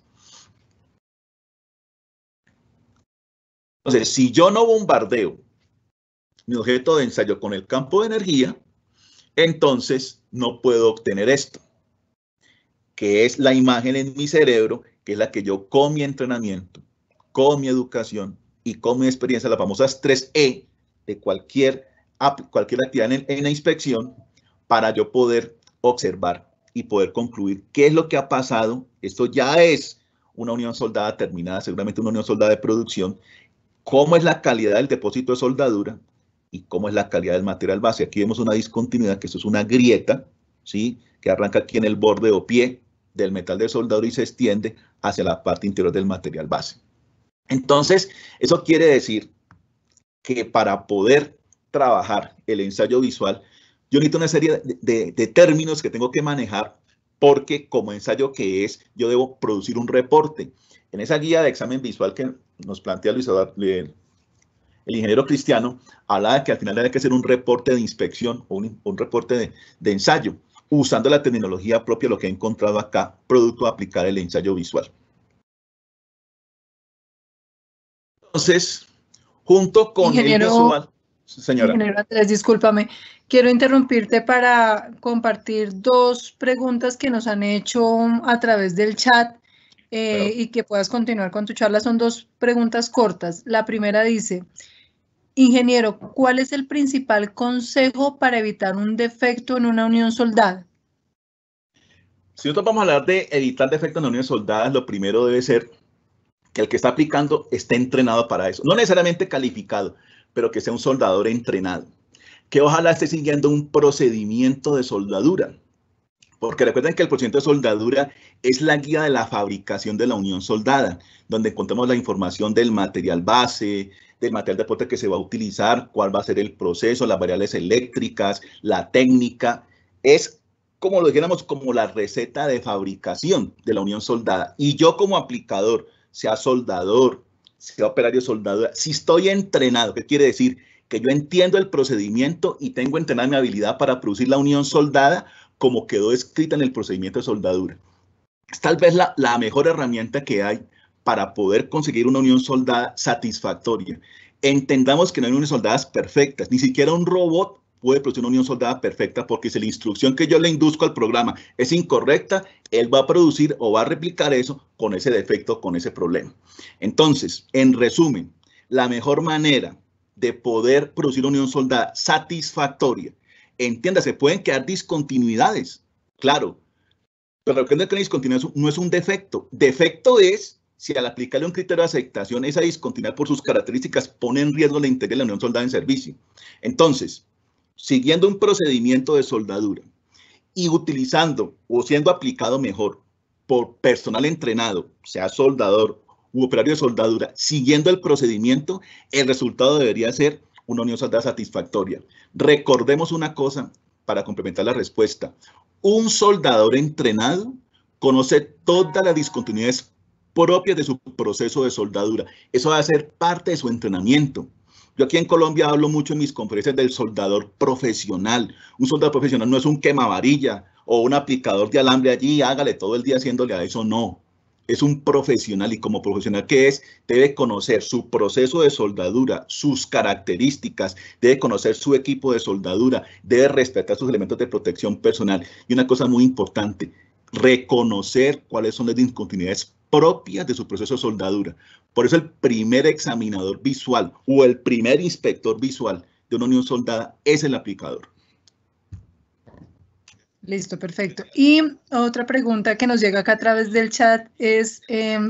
Entonces, si yo no bombardeo mi objeto de ensayo con el campo de energía, entonces no puedo obtener esto, que es la imagen en mi cerebro, que es la que yo con mi entrenamiento, con mi educación y con mi experiencia, las famosas 3E de cualquier actividad en la inspección, para yo poder observar y poder concluir qué es lo que ha pasado. Esto ya es una unión soldada terminada, seguramente una unión soldada de producción, cómo es la calidad del depósito de soldadura y cómo es la calidad del material base. Aquí vemos una discontinuidad, que esto es una grieta, ¿sí?, que arranca aquí en el borde o pie del metal de soldadura y se extiende hacia la parte interior del material base. Entonces, eso quiere decir que para poder trabajar el ensayo visual, yo necesito una serie de términos que tengo que manejar porque como ensayo que es, yo debo producir un reporte. En esa guía de examen visual que nos plantea el ingeniero Cristiano, habla de que al final hay que hacer un reporte de inspección o un reporte de ensayo, usando la terminología propia, lo que he encontrado acá, producto de aplicar el ensayo visual. Entonces, junto con el visual, señora. Ingeniero Andrés, discúlpame, quiero interrumpirte para compartir dos preguntas que nos han hecho a través del chat Claro. y que puedas continuar con tu charla. Son dos preguntas cortas. La primera dice, ingeniero, ¿cuál es el principal consejo para evitar un defecto en una unión soldada? Si nosotros vamos a hablar de evitar defectos en las uniones soldadas, lo primero debe ser que el que está aplicando esté entrenado para eso. No necesariamente calificado, pero que sea un soldador entrenado. Que ojalá esté siguiendo un procedimiento de soldadura. Porque recuerden que el procedimiento de soldadura es la guía de la fabricación de la unión soldada, donde encontramos la información del material base, del material de aporte que se va a utilizar, cuál va a ser el proceso, las variables eléctricas, la técnica. Es como lo dijéramos, como la receta de fabricación de la unión soldada. Y yo como aplicador, sea soldador, sea operario de soldadura, si estoy entrenado, ¿qué quiere decir? Que yo entiendo el procedimiento y tengo entrenada mi habilidad para producir la unión soldada como quedó escrita en el procedimiento de soldadura. Es tal vez la mejor herramienta que hay para poder conseguir una unión soldada satisfactoria. Entendamos que no hay uniones soldadas perfectas, ni siquiera un robot puede producir una unión soldada perfecta, porque si la instrucción que yo le induzco al programa es incorrecta, él va a producir o va a replicar eso con ese defecto, con ese problema. Entonces, en resumen, la mejor manera de poder producir una unión soldada satisfactoria, entiéndase, pueden quedar discontinuidades, claro, pero recuerden que la discontinuidad no es un defecto. Defecto es si al aplicarle un criterio de aceptación, esa discontinuidad por sus características pone en riesgo la integridad de la unión soldada en servicio. Entonces, siguiendo un procedimiento de soldadura y utilizando o siendo aplicado mejor por personal entrenado, sea soldador u operario de soldadura, siguiendo el procedimiento, el resultado debería ser una unión soldada satisfactoria. Recordemos una cosa para complementar la respuesta. Un soldador entrenado conoce todas las discontinuidades propias de su proceso de soldadura. Eso va a ser parte de su entrenamiento. Yo aquí en Colombia hablo mucho en mis conferencias del soldador profesional. Un soldador profesional no es un quemavarilla o un aplicador de alambre allí, hágale todo el día haciéndole a eso, no. Es un profesional y como profesional que es, debe conocer su proceso de soldadura, sus características, debe conocer su equipo de soldadura, debe respetar sus elementos de protección personal. Y una cosa muy importante, reconocer cuáles son las discontinuidades propias de su proceso de soldadura. Por eso el primer examinador visual o el primer inspector visual de una unión soldada es el aplicador. Listo, perfecto. Y otra pregunta que nos llega acá a través del chat es,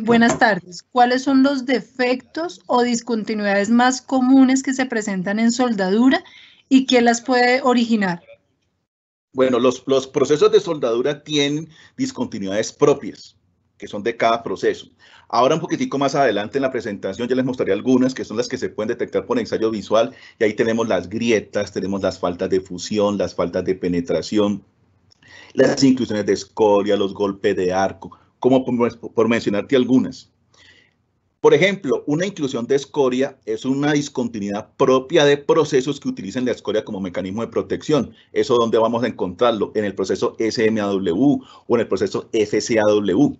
buenas tardes, ¿cuáles son los defectos o discontinuidades más comunes que se presentan en soldadura y qué las puede originar? Bueno, los procesos de soldadura tienen discontinuidades propias, que son de cada proceso. Ahora un poquitico más adelante en la presentación ya les mostraré algunas que son las que se pueden detectar por ensayo visual, y ahí tenemos las grietas, tenemos las faltas de fusión, las faltas de penetración, las inclusiones de escoria, los golpes de arco, como por mencionarte algunas. Por ejemplo, una inclusión de escoria es una discontinuidad propia de procesos que utilizan la escoria como mecanismo de protección. ¿Eso dónde vamos a encontrarlo? En el proceso SMAW o en el proceso FCAW.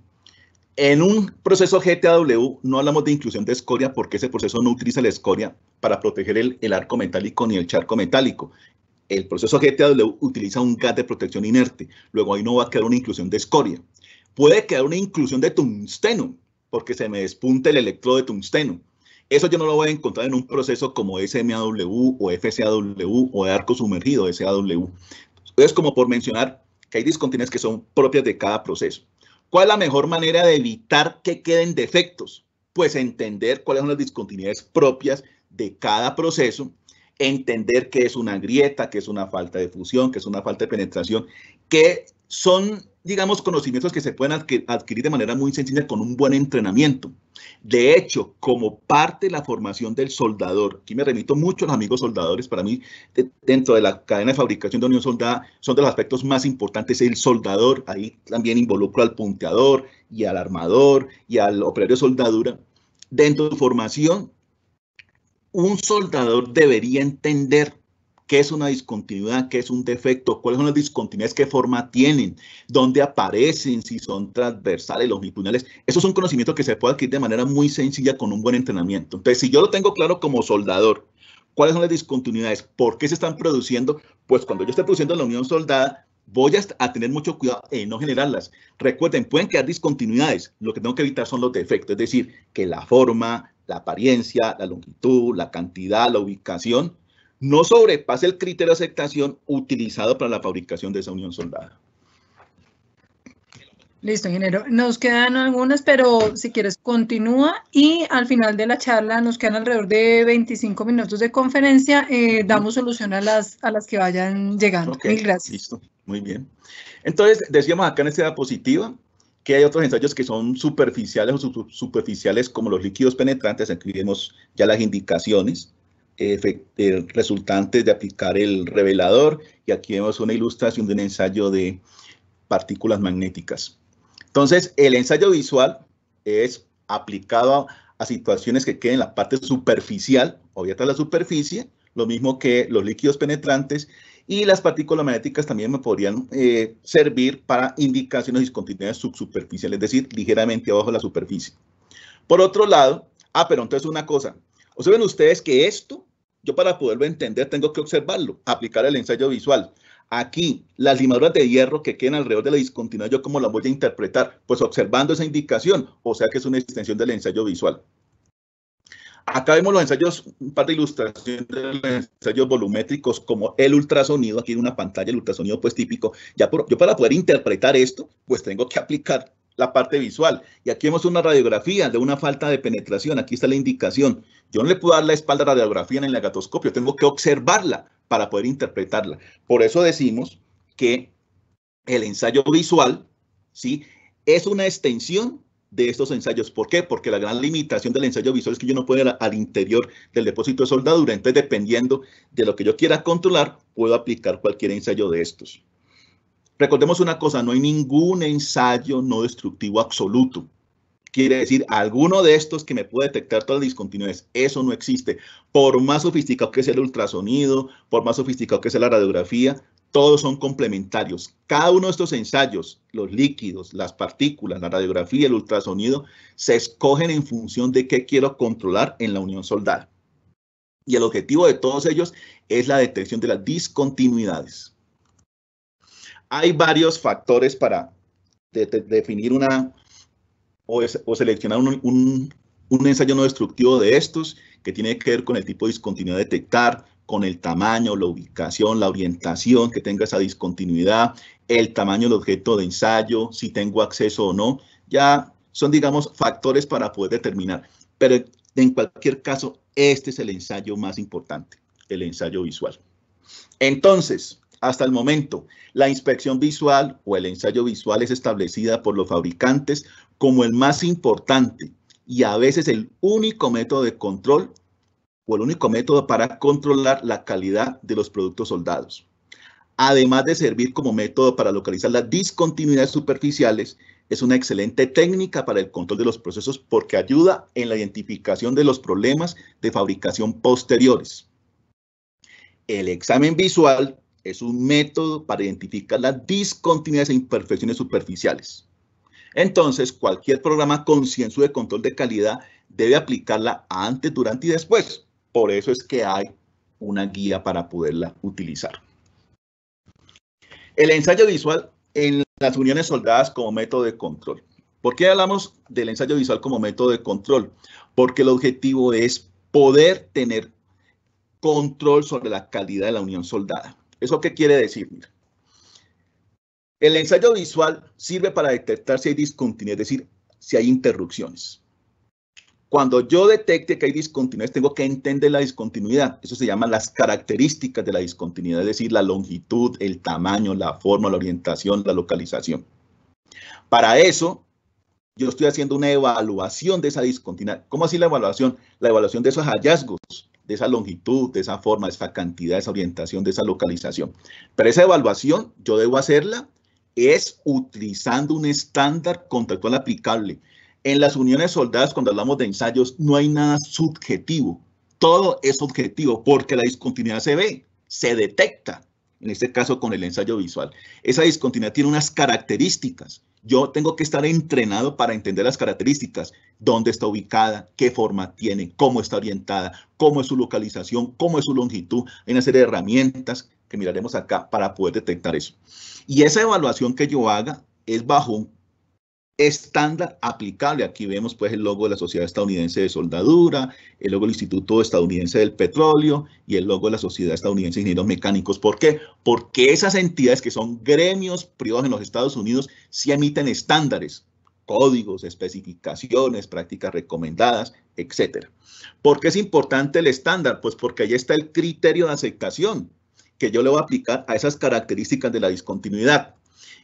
En un proceso GTAW no hablamos de inclusión de escoria porque ese proceso no utiliza la escoria para proteger el arco metálico ni el charco metálico. El proceso GTAW utiliza un gas de protección inerte. Luego ahí no va a quedar una inclusión de escoria. Puede quedar una inclusión de tungsteno, porque se me despunta el electrodo de tungsteno. Eso yo no lo voy a encontrar en un proceso como SMAW o FCAW o de arco sumergido SAW. Entonces, como por mencionar que hay discontinuidades que son propias de cada proceso. ¿Cuál es la mejor manera de evitar que queden defectos? Pues entender cuáles son las discontinuidades propias de cada proceso, entender qué es una grieta, qué es una falta de fusión, qué es una falta de penetración, qué son digamos, conocimientos que se pueden adquirir de manera muy sencilla con un buen entrenamiento. De hecho, como parte de la formación del soldador, aquí me remito mucho a los amigos soldadores, para mí, dentro de la cadena de fabricación de unión soldada, son de los aspectos más importantes el soldador. Ahí también involucro al punteador y al armador y al operario de soldadura. Dentro de su formación, un soldador debería entender qué es una discontinuidad, qué es un defecto, cuáles son las discontinuidades, qué forma tienen, dónde aparecen, si son transversales, longitudinales. Eso es un conocimiento que se puede adquirir de manera muy sencilla con un buen entrenamiento. Entonces, si yo lo tengo claro como soldador, cuáles son las discontinuidades, por qué se están produciendo, pues cuando yo esté produciendo la unión soldada, voy a tener mucho cuidado en no generarlas. Recuerden, pueden quedar discontinuidades, lo que tengo que evitar son los defectos, es decir, que la forma, la apariencia, la longitud, la cantidad, la ubicación, no sobrepase el criterio de aceptación utilizado para la fabricación de esa unión soldada. Listo, ingeniero. Nos quedan algunas, pero si quieres continúa y al final de la charla nos quedan alrededor de 25 minutos de conferencia. Damos solución a las que vayan llegando. Okay, mil gracias. Listo, muy bien. Entonces, decíamos acá en esta diapositiva que hay otros ensayos que son superficiales o subsuperficiales como los líquidos penetrantes. Aquí vemos ya las indicaciones resultantes de aplicar el revelador y aquí vemos una ilustración de un ensayo de partículas magnéticas. Entonces, el ensayo visual es aplicado a situaciones que queden en la parte superficial, obviamente la superficie, lo mismo que los líquidos penetrantes, y las partículas magnéticas también me podrían servir para indicaciones de discontinuidades subsuperficiales, es decir, ligeramente abajo de la superficie. Por otro lado, pero entonces una cosa, observen ustedes que esto, yo para poderlo entender tengo que observarlo, aplicar el ensayo visual. Aquí, las limaduras de hierro que quedan alrededor de la discontinuidad, ¿yo cómo las voy a interpretar? Pues observando esa indicación, o sea que es una extensión del ensayo visual. Acá vemos los ensayos, un par de ilustraciones de los ensayos volumétricos como el ultrasonido, aquí en una pantalla el ultrasonido pues típico. Yo para poder interpretar esto, pues tengo que aplicar la parte visual. Y aquí vemos una radiografía de una falta de penetración, aquí está la indicación. Yo no le puedo dar la espalda a la radiografía en el negatoscopio, tengo que observarla para poder interpretarla. Por eso decimos que el ensayo visual, ¿sí?, es una extensión de estos ensayos. ¿Por qué? Porque la gran limitación del ensayo visual es que yo no puedo ir al interior del depósito de soldadura. Entonces, dependiendo de lo que yo quiera controlar, puedo aplicar cualquier ensayo de estos. Recordemos una cosa, no hay ningún ensayo no destructivo absoluto. Quiere decir, alguno de estos que me puede detectar todas las discontinuidades, eso no existe. Por más sofisticado que sea el ultrasonido, por más sofisticado que sea la radiografía, todos son complementarios. Cada uno de estos ensayos, los líquidos, las partículas, la radiografía, el ultrasonido, se escogen en función de qué quiero controlar en la unión soldada. Y el objetivo de todos ellos es la detección de las discontinuidades. Hay varios factores para definir una o seleccionar un ensayo no destructivo de estos, que tiene que ver con el tipo de discontinuidad a detectar, con el tamaño, la ubicación, la orientación que tenga esa discontinuidad, el tamaño del objeto de ensayo, si tengo acceso o no. Ya son, digamos, factores para poder determinar. Pero en cualquier caso, este es el ensayo más importante, el ensayo visual. Entonces, hasta el momento, la inspección visual o el ensayo visual es establecida por los fabricantes como el más importante y a veces el único método de control o el único método para controlar la calidad de los productos soldados. Además de servir como método para localizar las discontinuidades superficiales, es una excelente técnica para el control de los procesos porque ayuda en la identificación de los problemas de fabricación posteriores. El examen visual es un método para identificar las discontinuidades e imperfecciones superficiales. Entonces, cualquier programa concienzudo de control de calidad debe aplicarla antes, durante y después. Por eso es que hay una guía para poderla utilizar. El ensayo visual en las uniones soldadas como método de control. ¿Por qué hablamos del ensayo visual como método de control? Porque el objetivo es poder tener control sobre la calidad de la unión soldada. ¿Eso qué quiere decir? Mira, el ensayo visual sirve para detectar si hay discontinuidad, es decir, si hay interrupciones. Cuando yo detecte que hay discontinuidades, tengo que entender la discontinuidad. Eso se llama las características de la discontinuidad, es decir, la longitud, el tamaño, la forma, la orientación, la localización. Para eso, yo estoy haciendo una evaluación de esa discontinuidad. ¿Cómo así la evaluación? La evaluación de esos hallazgos, de esa longitud, de esa forma, de esa cantidad, de esa orientación, de esa localización. Pero esa evaluación yo debo hacerla es utilizando un estándar contractual aplicable. En las uniones soldadas, cuando hablamos de ensayos, no hay nada subjetivo. Todo es objetivo porque la discontinuidad se ve, se detecta, en este caso con el ensayo visual. Esa discontinuidad tiene unas características. Yo tengo que estar entrenado para entender las características, dónde está ubicada, qué forma tiene, cómo está orientada, cómo es su localización, cómo es su longitud. Hay una serie de herramientas que miraremos acá para poder detectar eso. Y esa evaluación que yo haga es bajo un estándar aplicable. Aquí vemos pues el logo de la Sociedad Estadounidense de Soldadura, el logo del Instituto Estadounidense del Petróleo y el logo de la Sociedad Estadounidense de Ingenieros Mecánicos. ¿Por qué? Porque esas entidades que son gremios privados en los Estados Unidos sí emiten estándares, códigos, especificaciones, prácticas recomendadas, etc. ¿Por qué es importante el estándar? Pues porque ahí está el criterio de aceptación que yo le voy a aplicar a esas características de la discontinuidad.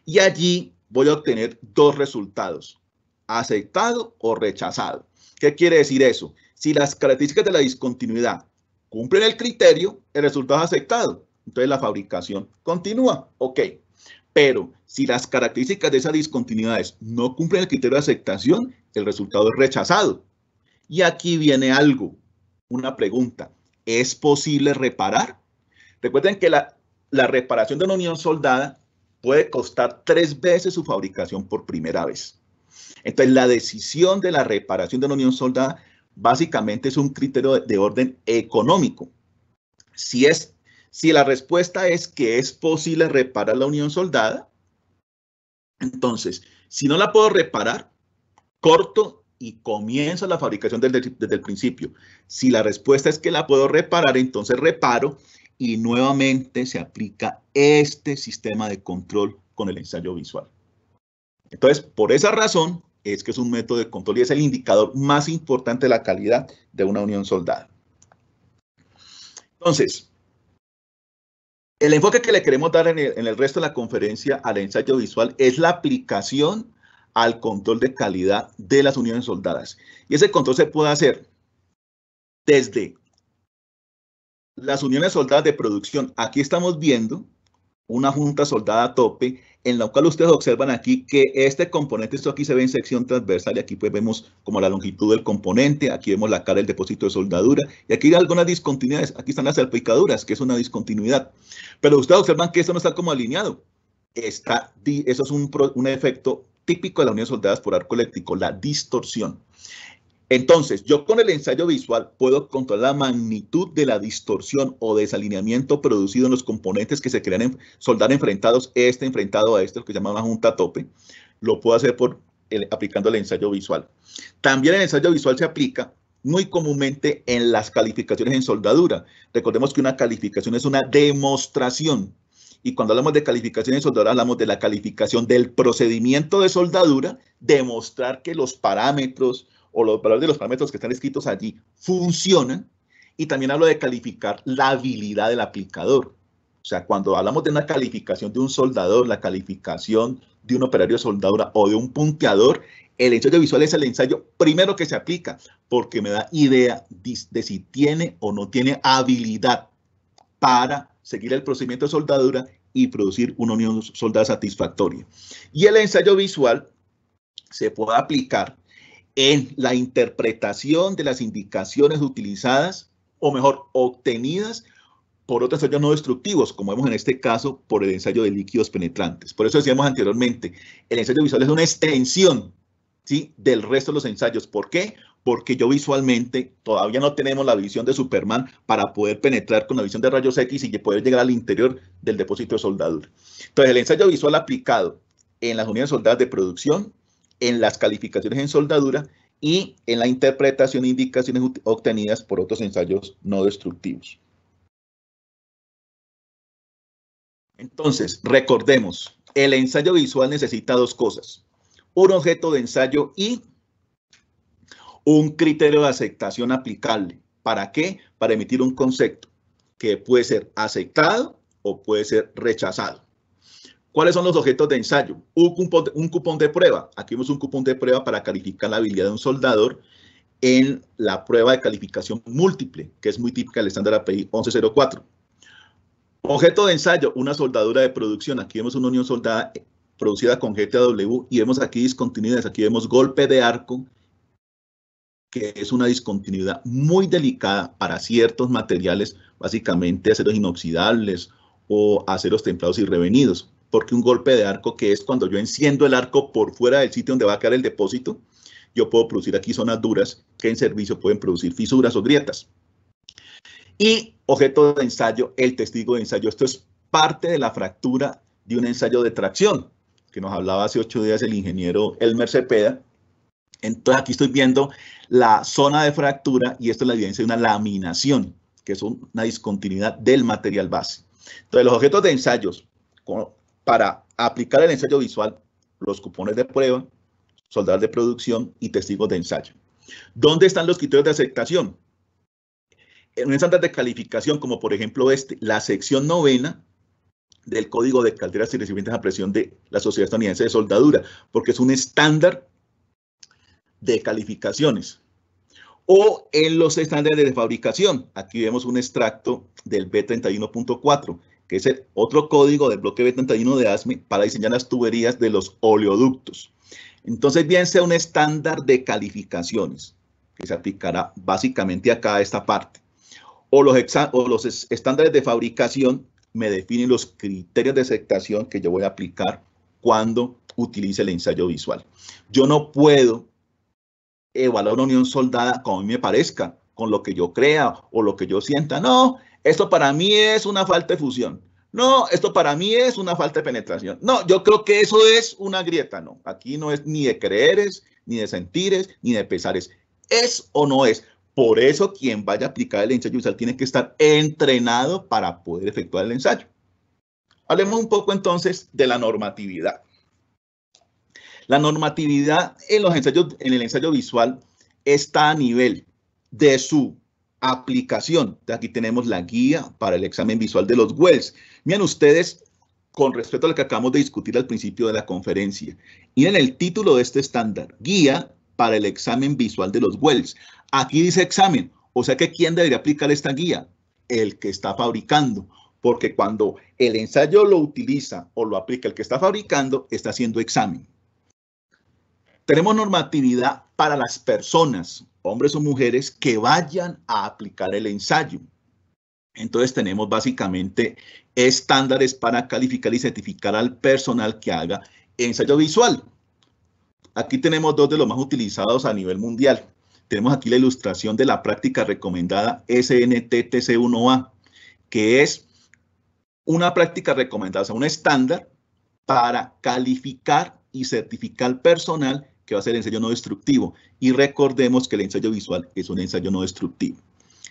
Y allí voy a obtener dos resultados, aceptado o rechazado. ¿Qué quiere decir eso? Si las características de la discontinuidad cumplen el criterio, el resultado es aceptado. Entonces la fabricación continúa, ok. Pero si las características de esas discontinuidades no cumplen el criterio de aceptación, el resultado es rechazado. Y aquí viene algo, una pregunta. ¿Es posible reparar? Recuerden que la reparación de una unión soldada puede costar 3 veces su fabricación por primera vez. Entonces, la decisión de la reparación de una unión soldada básicamente es un criterio de orden económico. Si la respuesta es que es posible reparar la unión soldada, entonces, si no la puedo reparar, corto y comienzo la fabricación desde el principio. Si la respuesta es que la puedo reparar, entonces reparo y nuevamente se aplica este sistema de control con el ensayo visual. Entonces, por esa razón es que es un método de control y es el indicador más importante de la calidad de una unión soldada. Entonces, el enfoque que le queremos dar en el resto de la conferencia al ensayo visual es la aplicación al control de calidad de las uniones soldadas. Y ese control se puede hacer desde las uniones soldadas de producción. Aquí estamos viendo una junta soldada a tope, en la cual ustedes observan aquí que este componente, esto aquí se ve en sección transversal, y aquí pues vemos como la longitud del componente, aquí vemos la cara del depósito de soldadura, y aquí hay algunas discontinuidades, aquí están las salpicaduras, que es una discontinuidad, pero ustedes observan que esto no está como alineado, eso es un efecto típico de las uniones soldadas por arco eléctrico, la distorsión. Entonces, yo con el ensayo visual puedo controlar la magnitud de la distorsión o desalineamiento producido en los componentes que se crean soldar enfrentados, enfrentado a lo que se llama una junta a tope. Lo puedo hacer aplicando el ensayo visual. También el ensayo visual se aplica muy comúnmente en las calificaciones en soldadura. Recordemos que una calificación es una demostración. Y cuando hablamos de calificación en soldadura, hablamos de la calificación del procedimiento de soldadura, demostrar que los parámetros o los valores de los parámetros que están escritos allí funcionan, y también hablo de calificar la habilidad del aplicador. O sea, cuando hablamos de una calificación de un soldador, la calificación de un operario de soldadura o de un punteador, el ensayo visual es el ensayo primero que se aplica, porque me da idea de si tiene o no tiene habilidad para seguir el procedimiento de soldadura y producir una unión soldada satisfactoria. Y el ensayo visual se puede aplicar en la interpretación de las indicaciones utilizadas, o mejor, obtenidas por otros ensayos no destructivos, como vemos en este caso por el ensayo de líquidos penetrantes. Por eso decíamos anteriormente, el ensayo visual es una extensión, ¿sí?, del resto de los ensayos. ¿Por qué? Porque yo visualmente todavía no tenemos la visión de Superman para poder penetrar con la visión de rayos X y poder llegar al interior del depósito de soldadura. Entonces, el ensayo visual aplicado en las unidades soldadas de producción, en las calificaciones en soldadura y en la interpretación e indicaciones obtenidas por otros ensayos no destructivos. Entonces, recordemos, el ensayo visual necesita dos cosas: un objeto de ensayo y un criterio de aceptación aplicable. ¿Para qué? Para emitir un concepto que puede ser aceptado o puede ser rechazado. ¿Cuáles son los objetos de ensayo? Un cupón de prueba. Aquí vemos un cupón de prueba para calificar la habilidad de un soldador en la prueba de calificación múltiple, que es muy típica del estándar API 1104. Objeto de ensayo, una soldadura de producción. Aquí vemos una unión soldada producida con GTW y vemos aquí discontinuidades. Aquí vemos golpe de arco, que es una discontinuidad muy delicada para ciertos materiales, básicamente aceros inoxidables o aceros templados y revenidos, porque un golpe de arco, que es cuando yo enciendo el arco por fuera del sitio donde va a quedar el depósito, yo puedo producir aquí zonas duras que en servicio pueden producir fisuras o grietas. Y objeto de ensayo, el testigo de ensayo. Esto es parte de la fractura de un ensayo de tracción, que nos hablaba hace 8 días el ingeniero Elmer Cepeda. Entonces aquí estoy viendo la zona de fractura y esto es la evidencia de una laminación, que es una discontinuidad del material base. Entonces los objetos de ensayos, para aplicar el ensayo visual, los cupones de prueba, soldador de producción y testigos de ensayo. ¿Dónde están los criterios de aceptación? En un estándar de calificación, como por ejemplo la sección 9 del Código de Calderas y Recipientes a Presión de la Sociedad Estadounidense de Soldadura, porque es un estándar de calificaciones. O en los estándares de fabricación. Aquí vemos un extracto del B31.4, que es el otro código del bloque B31 de ASME para diseñar las tuberías de los oleoductos. Entonces, bien sea un estándar de calificaciones, que se aplicará básicamente acá a esta parte, o los estándares de fabricación me definen los criterios de aceptación que yo voy a aplicar cuando utilice el ensayo visual. Yo no puedo evaluar una unión soldada como a mí me parezca, con lo que yo crea o lo que yo sienta. No, esto para mí es una falta de fusión. No, esto para mí es una falta de penetración. No, yo creo que eso es una grieta. No, aquí no es ni de creeres, ni de sentires, ni de pesares. ¿Es o no es? Por eso quien vaya a aplicar el ensayo visual tiene que estar entrenado para poder efectuar el ensayo. Hablemos un poco entonces de la normatividad. La normatividad en el ensayo visual está a nivel de su aplicación. Aquí tenemos la guía para el examen visual de los WELS. Miren ustedes, con respecto a lo que acabamos de discutir al principio de la conferencia, miren el título de este estándar, guía para el examen visual de los WELS. Aquí dice examen, o sea que ¿quién debería aplicar esta guía? El que está fabricando, porque cuando el ensayo lo utiliza o lo aplica el que está fabricando, está haciendo examen. Tenemos normatividad para las personas, hombres o mujeres, que vayan a aplicar el ensayo. Entonces tenemos básicamente estándares para calificar y certificar al personal que haga ensayo visual. Aquí tenemos dos de los más utilizados a nivel mundial. Tenemos aquí la ilustración de la práctica recomendada SNTTC1A, que es una práctica recomendada, o sea, un estándar para calificar y certificar al personal que va a hacer el ensayo no destructivo. Y recordemos que el ensayo visual es un ensayo no destructivo.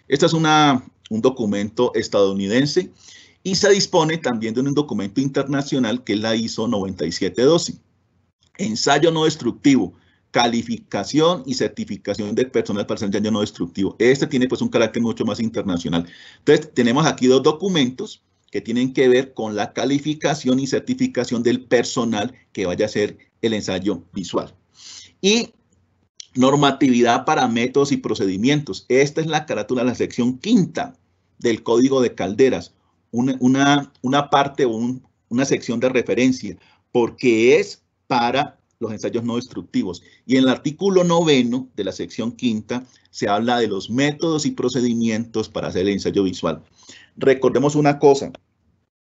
Este es un documento estadounidense y se dispone también de un documento internacional que es la ISO 9712. Ensayo no destructivo, calificación y certificación del personal para el ensayo no destructivo. Este tiene pues un carácter mucho más internacional. Entonces tenemos aquí dos documentos que tienen que ver con la calificación y certificación del personal que vaya a hacer el ensayo visual. Y normatividad para métodos y procedimientos. Esta es la carátula de la sección 5ª del Código de Calderas, una parte o una sección de referencia, porque es para los ensayos no destructivos. Y en el artículo 9 de la sección 5ª se habla de los métodos y procedimientos para hacer el ensayo visual. Recordemos una cosa,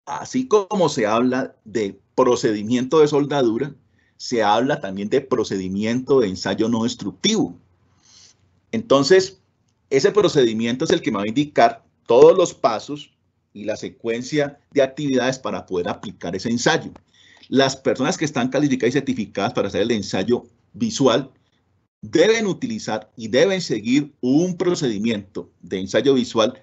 así como se habla de procedimiento de soldadura, se habla también de procedimiento de ensayo no destructivo. Entonces, ese procedimiento es el que me va a indicar todos los pasos y la secuencia de actividades para poder aplicar ese ensayo. Las personas que están calificadas y certificadas para hacer el ensayo visual deben utilizar y deben seguir un procedimiento de ensayo visual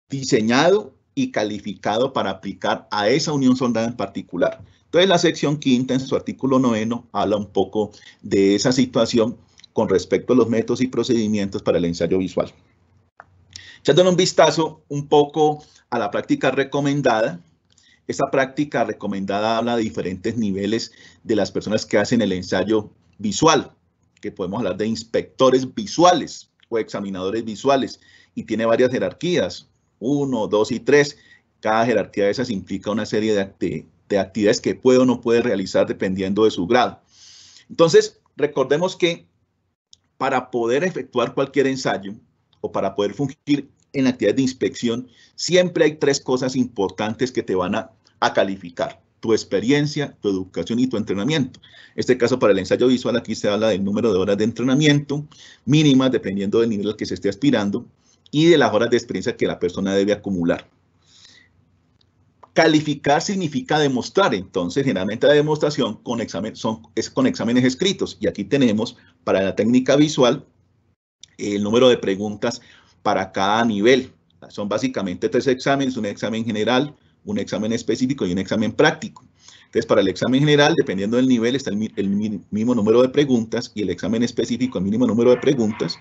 diseñado y calificado para aplicar a esa unión soldada en particular. Entonces, la sección 5ª, en su artículo 9, habla un poco de esa situación con respecto a los métodos y procedimientos para el ensayo visual. Echándole un vistazo un poco a la práctica recomendada, Esta práctica recomendada habla de diferentes niveles de las personas que hacen el ensayo visual, que podemos hablar de inspectores visuales o examinadores visuales, y tiene varias jerarquías, 1, 2 y 3. Cada jerarquía de esas implica una serie de actividades que puede o no puede realizar dependiendo de su grado. Entonces, recordemos que para poder efectuar cualquier ensayo o para poder fungir en actividades de inspección, siempre hay 3 cosas importantes que te van a calificar: tu experiencia, tu educación y tu entrenamiento. En este caso, para el ensayo visual, aquí se habla del número de horas de entrenamiento mínimas, dependiendo del nivel al que se esté aspirando, y de las horas de experiencia que la persona debe acumular. Calificar significa demostrar, entonces generalmente la demostración es con exámenes escritos, y aquí tenemos para la técnica visual el número de preguntas para cada nivel. Son básicamente 3 exámenes: un examen general, un examen específico y un examen práctico. Entonces, para el examen general, dependiendo del nivel, está el mínimo número de preguntas, y el examen específico, el mínimo número de preguntas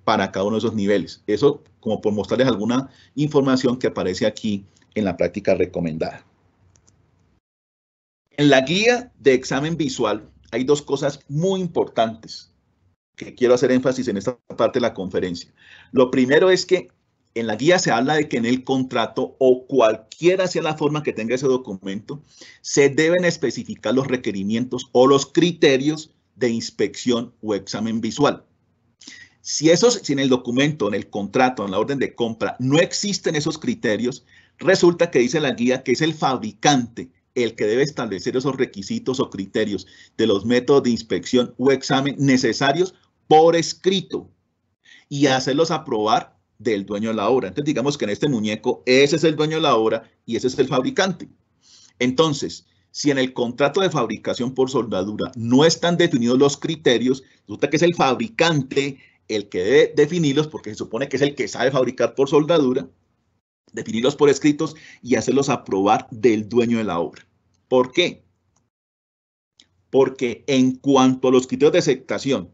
para cada uno de esos niveles. Eso como por mostrarles alguna información que aparece aquí en la práctica recomendada. En la guía de examen visual hay 2 cosas muy importantes que quiero hacer énfasis en esta parte de la conferencia. Lo primero es que en la guía se habla de que en el contrato, o cualquiera sea la forma que tenga ese documento, se deben especificar los requerimientos o los criterios de inspección o examen visual. Si en el documento, en el contrato, en la orden de compra, no existen esos criterios, resulta que dice la guía que es el fabricante el que debe establecer esos requisitos o criterios de los métodos de inspección o examen necesarios por escrito y hacerlos aprobar del dueño de la obra. Entonces, digamos que en este muñeco, ese es el dueño de la obra y ese es el fabricante. Entonces, si en el contrato de fabricación por soldadura no están definidos los criterios, resulta que es el fabricante el que debe definirlos, porque se supone que es el que sabe fabricar por soldadura, definirlos por escritos y hacerlos aprobar del dueño de la obra. ¿Por qué? Porque en cuanto a los criterios de aceptación,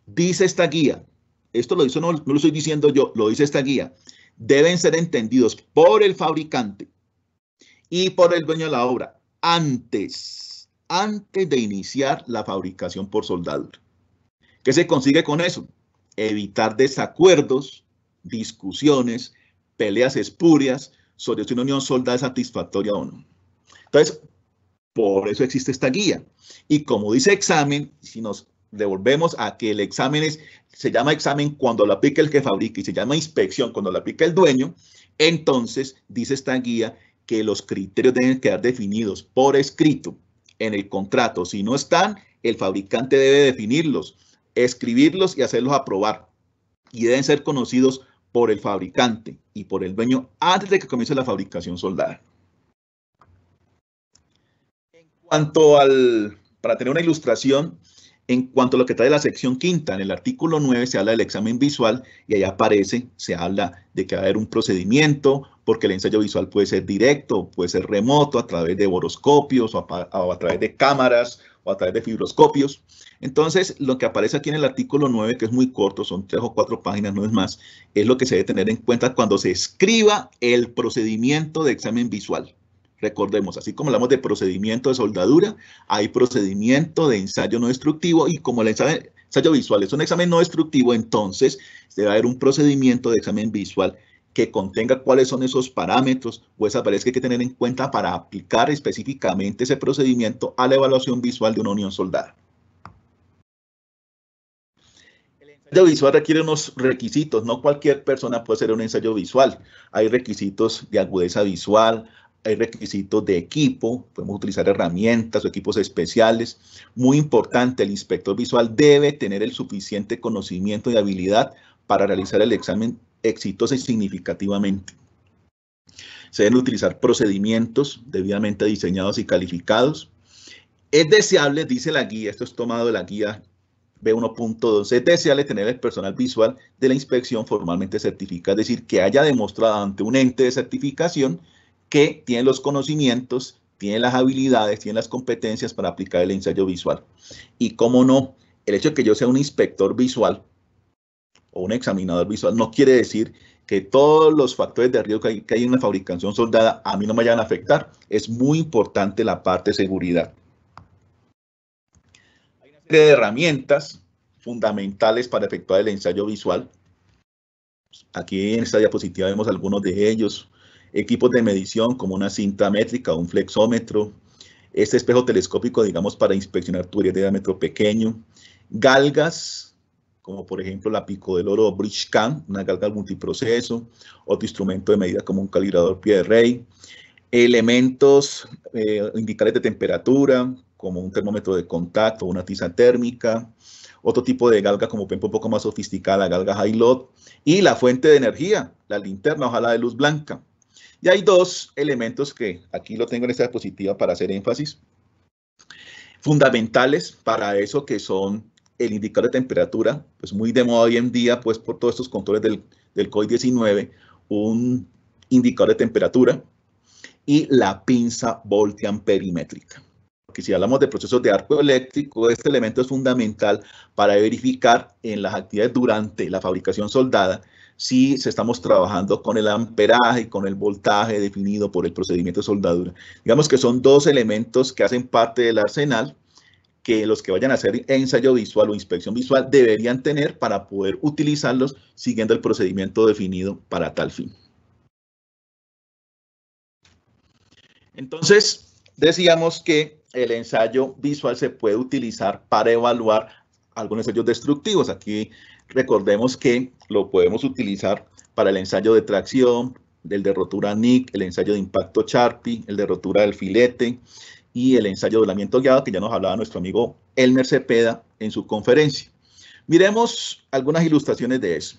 dice esta guía, esto lo dice, no lo estoy diciendo yo, lo dice esta guía, deben ser entendidos por el fabricante y por el dueño de la obra antes de iniciar la fabricación por soldadura. ¿Qué se consigue con eso? Evitar desacuerdos, discusiones, peleas espurias sobre si una unión soldada es satisfactoria o no. Entonces, por eso existe esta guía. Y como dice examen, si nos devolvemos a que el examen se llama examen cuando lo aplica el que fabrica y se llama inspección cuando lo aplica el dueño, entonces dice esta guía que los criterios deben quedar definidos por escrito en el contrato. Si no están, el fabricante debe definirlos, escribirlos y hacerlos aprobar. Y deben ser conocidos por el fabricante y por el dueño antes de que comience la fabricación soldada. Para tener una ilustración, en cuanto a lo que trae la sección quinta, en el artículo 9 se habla del examen visual y ahí aparece, se habla de que va a haber un procedimiento, porque el ensayo visual puede ser directo, puede ser remoto, a través de boroscopios o a través de cámaras o a través de fibroscopios. Entonces, lo que aparece aquí en el artículo 9, que es muy corto, son 3 o 4 páginas, no es más, es lo que se debe tener en cuenta cuando se escriba el procedimiento de examen visual. Recordemos, así como hablamos de procedimiento de soldadura, hay procedimiento de ensayo no destructivo, y como el ensayo visual es un examen no destructivo, entonces debe haber un procedimiento de examen visual que contenga cuáles son esos parámetros o esas variables que hay que tener en cuenta para aplicar específicamente ese procedimiento a la evaluación visual de una unión soldada. El ensayo visual requiere unos requisitos, no cualquier persona puede hacer un ensayo visual. Hay requisitos de agudeza visual, hay requisitos de equipo, podemos utilizar herramientas o equipos especiales. Muy importante, el inspector visual debe tener el suficiente conocimiento y habilidad para realizar el examen exitosa y significativamente. Se deben utilizar procedimientos debidamente diseñados y calificados. Es deseable, dice la guía, esto es tomado de la guía B1.2, es deseable tener el personal visual de la inspección formalmente certificado, es decir, que haya demostrado ante un ente de certificación que tiene los conocimientos, tiene las habilidades, tiene las competencias para aplicar el ensayo visual. Y cómo no, el hecho de que yo sea un inspector visual o un examinador visual no quiere decir que todos los factores de riesgo que hay en la fabricación soldada a mí no me vayan a afectar. Es muy importante la parte de seguridad. Hay una serie de herramientas fundamentales para efectuar el ensayo visual. Aquí en esta diapositiva vemos algunos de ellos. Equipos de medición como una cinta métrica o un flexómetro. Este espejo telescópico, digamos, para inspeccionar tuberías de diámetro pequeño. Galgas, como por ejemplo la Pico del Oro Bridgecam, una galga multiproceso. Otro instrumento de medida como un calibrador pie de rey. Elementos indicadores de temperatura, como un termómetro de contacto, una tiza térmica. Otro tipo de galga como un poco más sofisticada, la galga high load. Y la fuente de energía, la linterna, ojalá de luz blanca. Y hay dos elementos que aquí lo tengo en esta diapositiva para hacer énfasis, fundamentales para eso, que son el indicador de temperatura, pues muy de moda hoy en día, pues por todos estos controles del COVID-19, un indicador de temperatura y la pinza voltiamperimétrica. Porque si hablamos de procesos de arco eléctrico, este elemento es fundamental para verificar en las actividades durante la fabricación soldada si estamos trabajando con el amperaje y con el voltaje definido por el procedimiento de soldadura. Digamos que son dos elementos que hacen parte del arsenal que los que vayan a hacer ensayo visual o inspección visual deberían tener para poder utilizarlos siguiendo el procedimiento definido para tal fin. Entonces, decíamos que el ensayo visual se puede utilizar para evaluar algunos ensayos destructivos. Aquí recordemos que lo podemos utilizar para el ensayo de tracción, el de rotura NIC, el ensayo de impacto Charpy, el de rotura del filete y el ensayo de doblamiento guiado, que ya nos hablaba nuestro amigo Elmer Cepeda en su conferencia. Miremos algunas ilustraciones de eso.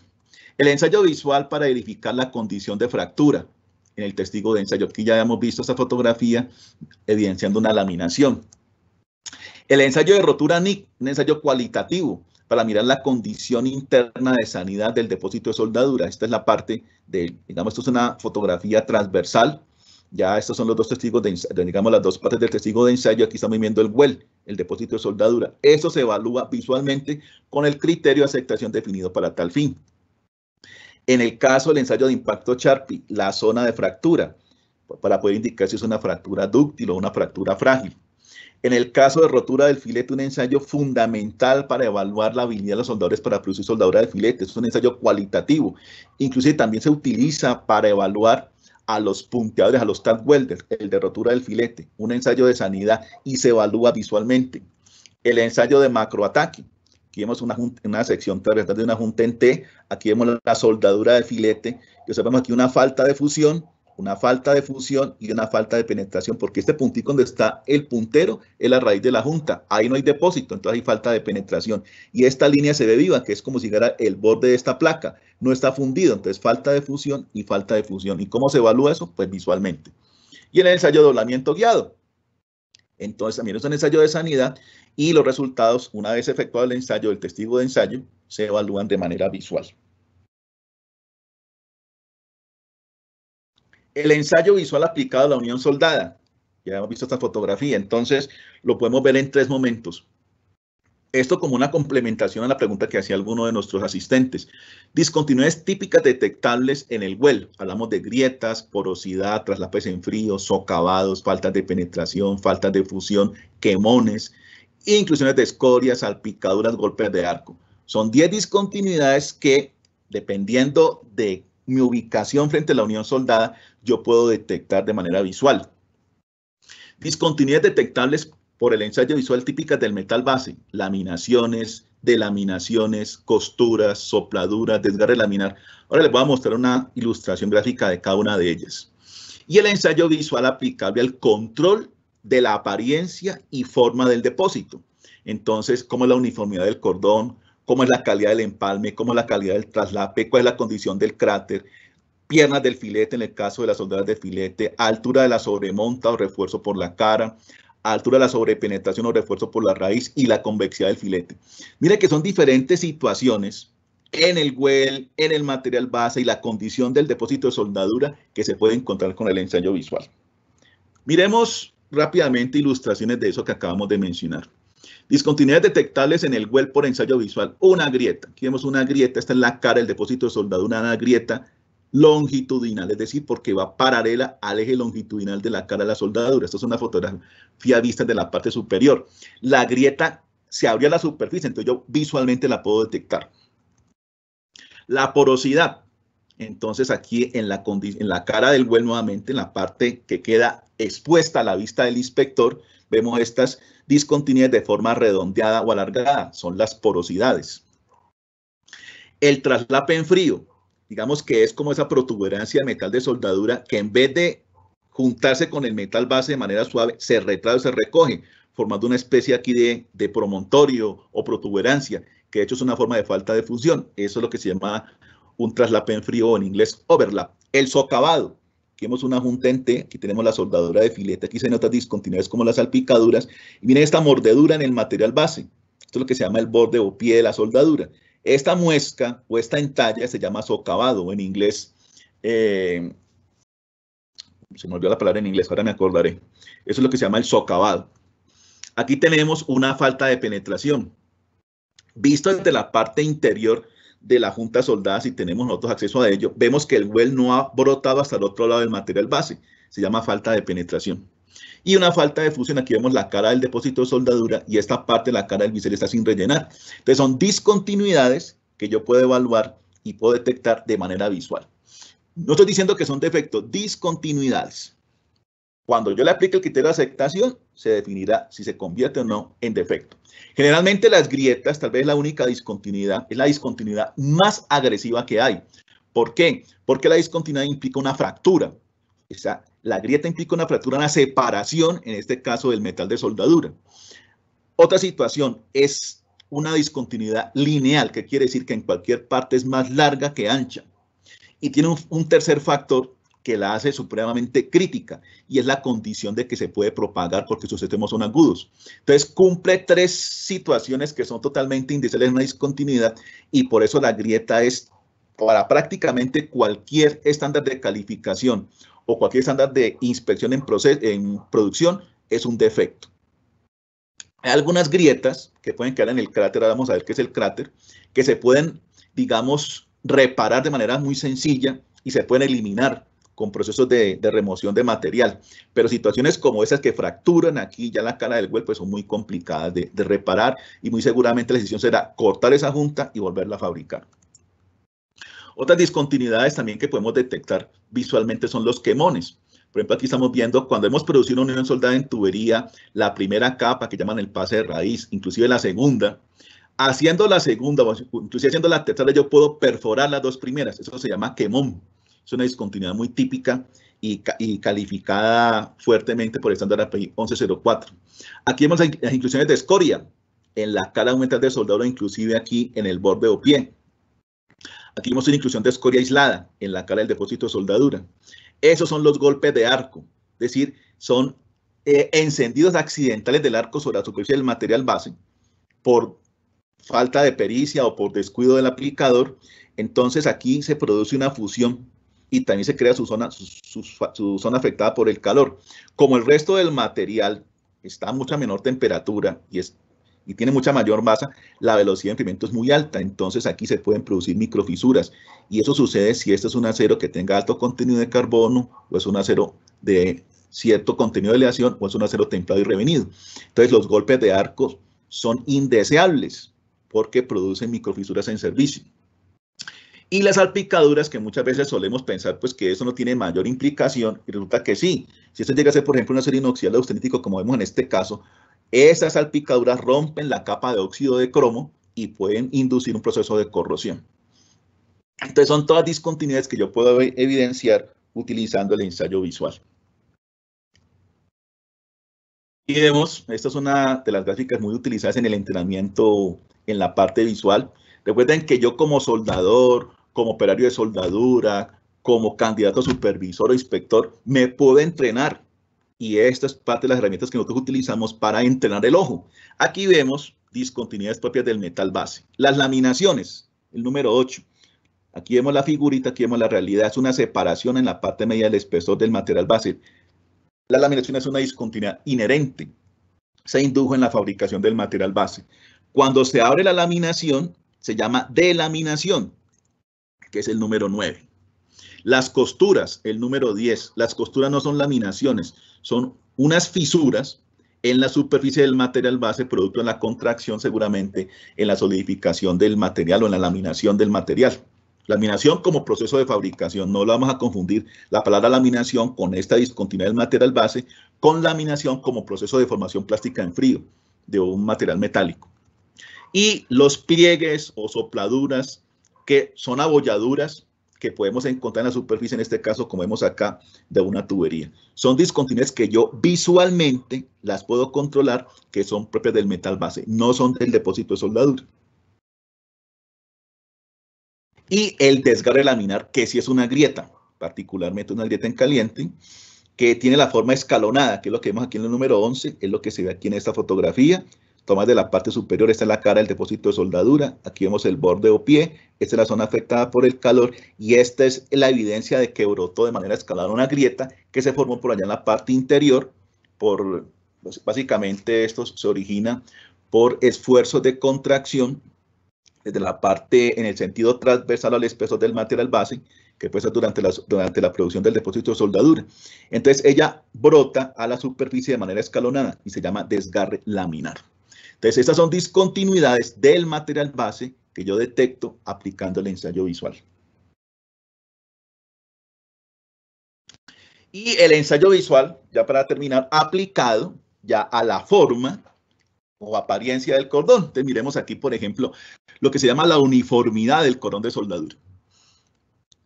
El ensayo visual para verificar la condición de fractura en el testigo de ensayo. Aquí ya hemos visto esta fotografía evidenciando una laminación. El ensayo de rotura NIC, un ensayo cualitativo para mirar la condición interna de sanidad del depósito de soldadura. Esta es la parte de, digamos, esto es una fotografía transversal. Ya estos son los dos testigos de digamos, las dos partes del testigo de ensayo. Aquí estamos viendo el well, el depósito de soldadura. Eso se evalúa visualmente con el criterio de aceptación definido para tal fin. En el caso del ensayo de impacto Charpy, la zona de fractura, para poder indicar si es una fractura dúctil o una fractura frágil. En el caso de rotura del filete, un ensayo fundamental para evaluar la habilidad de los soldadores para producir soldadura de filete. Es un ensayo cualitativo. Inclusive también se utiliza para evaluar a los punteadores, a los tack welders, el de rotura del filete, un ensayo de sanidad y se evalúa visualmente. El ensayo de macroataque. Aquí vemos una sección transversal de una junta en T. Aquí vemos la soldadura de filete. Y observamos aquí una falta de fusión y una falta de penetración, porque este puntico donde está el puntero es la raíz de la junta. Ahí no hay depósito, entonces hay falta de penetración. Y esta línea se ve viva, que es como si fuera el borde de esta placa. No está fundido, entonces falta de fusión y falta de fusión. ¿Y cómo se evalúa eso? Pues visualmente. Y en el ensayo de doblamiento guiado. Entonces también es un ensayo de sanidad y los resultados, una vez efectuado el ensayo del testigo de ensayo, se evalúan de manera visual. El ensayo visual aplicado a la unión soldada. Ya hemos visto esta fotografía, entonces lo podemos ver en tres momentos. Esto como una complementación a la pregunta que hacía alguno de nuestros asistentes. Discontinuidades típicas detectables en el well. Hablamos de grietas, porosidad, traslapes en frío, socavados, faltas de penetración, faltas de fusión, quemones, inclusiones de escorias, salpicaduras, golpes de arco. Son 10 discontinuidades que, dependiendo de mi ubicación frente a la unión soldada, yo puedo detectar de manera visual. Discontinuidades detectables por el ensayo visual típicas del metal base: laminaciones, delaminaciones, costuras, sopladuras, desgarre laminar. Ahora les voy a mostrar una ilustración gráfica de cada una de ellas. Y el ensayo visual aplicable al control de la apariencia y forma del depósito. Entonces, ¿cómo es la uniformidad del cordón? ¿Cómo es la calidad del empalme? ¿Cómo es la calidad del traslape? ¿Cuál es la condición del cráter? Piernas del filete en el caso de las soldadas de filete, altura de la sobremonta o refuerzo por la cara, altura de la sobrepenetración o refuerzo por la raíz y la convexidad del filete. Mire que son diferentes situaciones en el well, en el material base y la condición del depósito de soldadura que se puede encontrar con el ensayo visual. Miremos rápidamente ilustraciones de eso que acabamos de mencionar. Discontinuidades detectables en el well por ensayo visual. Una grieta. Aquí vemos una grieta. Esta es la cara del depósito de soldadura, una grieta longitudinal, es decir, porque va paralela al eje longitudinal de la cara de la soldadura. Esto es una fotografía vista de la parte superior. La grieta se abre a la superficie, entonces yo visualmente la puedo detectar. La porosidad. Entonces aquí en la cara del well nuevamente, en la parte que queda expuesta a la vista del inspector, vemos estas discontinuidades de forma redondeada o alargada, son las porosidades. El traslape en frío, digamos que es como esa protuberancia de metal de soldadura que en vez de juntarse con el metal base de manera suave, se retrae o se recoge, formando una especie aquí de promontorio o protuberancia, que de hecho es una forma de falta de función. Eso es lo que se llama un traslape en frío o en inglés overlap. El socavado, aquí vemos una junta en T, aquí tenemos la soldadura de filete, aquí se notan discontinuidades como las salpicaduras, y miren esta mordedura en el material base. Esto es lo que se llama el borde o pie de la soldadura. Esta muesca o esta entalla se llama socavado, o en inglés, se me olvidó la palabra en inglés, ahora me acordaré. Eso es lo que se llama el socavado. Aquí tenemos una falta de penetración. Visto desde la parte interior de la junta soldada, si tenemos nosotros acceso a ello, vemos que el well no ha brotado hasta el otro lado del material base. Se llama falta de penetración. Y una falta de fusión, aquí vemos la cara del depósito de soldadura y esta parte de la cara del bisel está sin rellenar. Entonces son discontinuidades que yo puedo evaluar y puedo detectar de manera visual. No estoy diciendo que son defectos, discontinuidades. Cuando yo le aplique el criterio de aceptación, se definirá si se convierte o no en defecto. Generalmente las grietas, tal vez la única discontinuidad, es la discontinuidad más agresiva que hay. ¿Por qué? Porque la discontinuidad implica una fractura. O sea, la grieta implica una fractura, una separación, en este caso del metal de soldadura. Otra situación es una discontinuidad lineal, que quiere decir que en cualquier parte es más larga que ancha. Y tiene un tercer factor que la hace supremamente crítica, y es la condición de que se puede propagar porque sus sistemas son agudos. Entonces cumple tres situaciones que son totalmente indeseables en una discontinuidad, y por eso la grieta es, para prácticamente cualquier estándar de calificación o cualquier estándar de inspección en producción, es un defecto. Hay algunas grietas que pueden quedar en el cráter, ahora vamos a ver qué es el cráter, que se pueden, digamos, reparar de manera muy sencilla y se pueden eliminar con procesos de remoción de material. Pero situaciones como esas que fracturan aquí ya la cara del well, pues son muy complicadas de reparar, y muy seguramente la decisión será cortar esa junta y volverla a fabricar. Otras discontinuidades también que podemos detectar visualmente son los quemones. Por ejemplo, aquí estamos viendo cuando hemos producido una unión soldada en tubería, la primera capa que llaman el pase de raíz, inclusive la segunda. Haciendo la segunda, o inclusive haciendo la tercera, yo puedo perforar las dos primeras. Eso se llama quemón. Es una discontinuidad muy típica y calificada fuertemente por el estándar API 1104. Aquí vemos las inclusiones de escoria en la cara de un metal de soldadura, inclusive aquí en el borde o pie. Aquí vemos una inclusión de escoria aislada en la cara del depósito de soldadura. Esos son los golpes de arco, es decir, son encendidos accidentales del arco sobre la superficie del material base por falta de pericia o por descuido del aplicador. Entonces aquí se produce una fusión y también se crea su zona afectada por el calor. Como el resto del material está a mucha menor temperatura y tiene mucha mayor masa, la velocidad de enfriamiento es muy alta. Entonces aquí se pueden producir microfisuras, y eso sucede si este es un acero que tenga alto contenido de carbono, o es un acero de cierto contenido de aleación, o es un acero templado y revenido. Entonces los golpes de arco son indeseables porque producen microfisuras en servicio. Y las salpicaduras, que muchas veces solemos pensar pues que eso no tiene mayor implicación, y resulta que sí. Si esto llega a ser, por ejemplo, un acero inoxidable austenítico, como vemos en este caso, esas salpicaduras rompen la capa de óxido de cromo y pueden inducir un proceso de corrosión. Entonces son todas discontinuidades que yo puedo evidenciar utilizando el ensayo visual. Y vemos, esta es una de las gráficas muy utilizadas en el entrenamiento en la parte visual. Recuerden que yo como soldador, como operario de soldadura, como candidato a supervisor o inspector, me puedo entrenar. Y esta es parte de las herramientas que nosotros utilizamos para entrenar el ojo. Aquí vemos discontinuidades propias del metal base. Las laminaciones, el número 8. Aquí vemos la figurita, aquí vemos la realidad. Es una separación en la parte media del espesor del material base. La laminación es una discontinuidad inherente. Se indujo en la fabricación del material base. Cuando se abre la laminación, se llama delaminación, que es el número 9. Las costuras, el número 10, las costuras no son laminaciones, son unas fisuras en la superficie del material base, producto de la contracción seguramente en la solidificación del material o en la laminación del material. Laminación como proceso de fabricación, no lo vamos a confundir la palabra laminación con esta discontinuidad del material base, con laminación como proceso de formación plástica en frío de un material metálico. Y los pliegues o sopladuras, que son abolladuras que podemos encontrar en la superficie, en este caso, como vemos acá, de una tubería. Son discontinuidades que yo visualmente las puedo controlar, que son propias del metal base, no son del depósito de soldadura. Y el desgarre laminar, que sí es una grieta, particularmente una grieta en caliente, que tiene la forma escalonada, que es lo que vemos aquí en el número 11, es lo que se ve aquí en esta fotografía. Tomas de la parte superior, esta es la cara del depósito de soldadura, aquí vemos el borde o pie, esta es la zona afectada por el calor y esta es la evidencia de que brotó de manera escalada una grieta que se formó por allá en la parte interior, pues, básicamente esto se origina por esfuerzos de contracción desde la parte en el sentido transversal al espesor del material base, que puede ser durante la producción del depósito de soldadura. Entonces ella brota a la superficie de manera escalonada y se llama desgarre laminar. Entonces, estas son discontinuidades del material base que yo detecto aplicando el ensayo visual. Y el ensayo visual, ya para terminar, aplicado ya a la forma o apariencia del cordón. Entonces, miremos aquí, por ejemplo, lo que se llama la uniformidad del cordón de soldadura.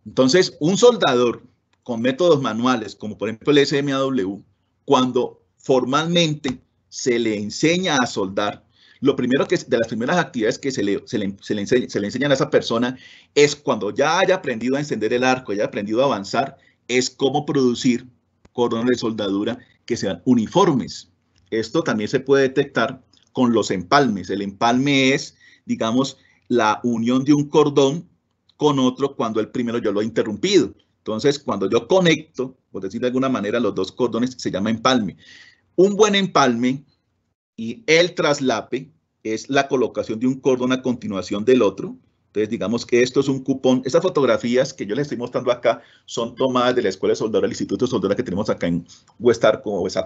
Entonces, un soldador con métodos manuales, como por ejemplo el SMAW, cuando formalmente se le enseña a soldar, lo primero que de las primeras actividades que se le enseñan a esa persona es cuando ya haya aprendido a encender el arco, haya aprendido a avanzar, es cómo producir cordones de soldadura que sean uniformes. Esto también se puede detectar con los empalmes. El empalme es, digamos, la unión de un cordón con otro cuando el primero yo lo he interrumpido. Entonces, cuando yo conecto, por decir de alguna manera, los dos cordones, se llama empalme. Un buen empalme y el traslape es la colocación de un cordón a continuación del otro. Entonces, digamos que esto es un cupón. Estas fotografías que yo les estoy mostrando acá son tomadas de la Escuela de Soldadura, del Instituto de Soldadura que tenemos acá en Westar,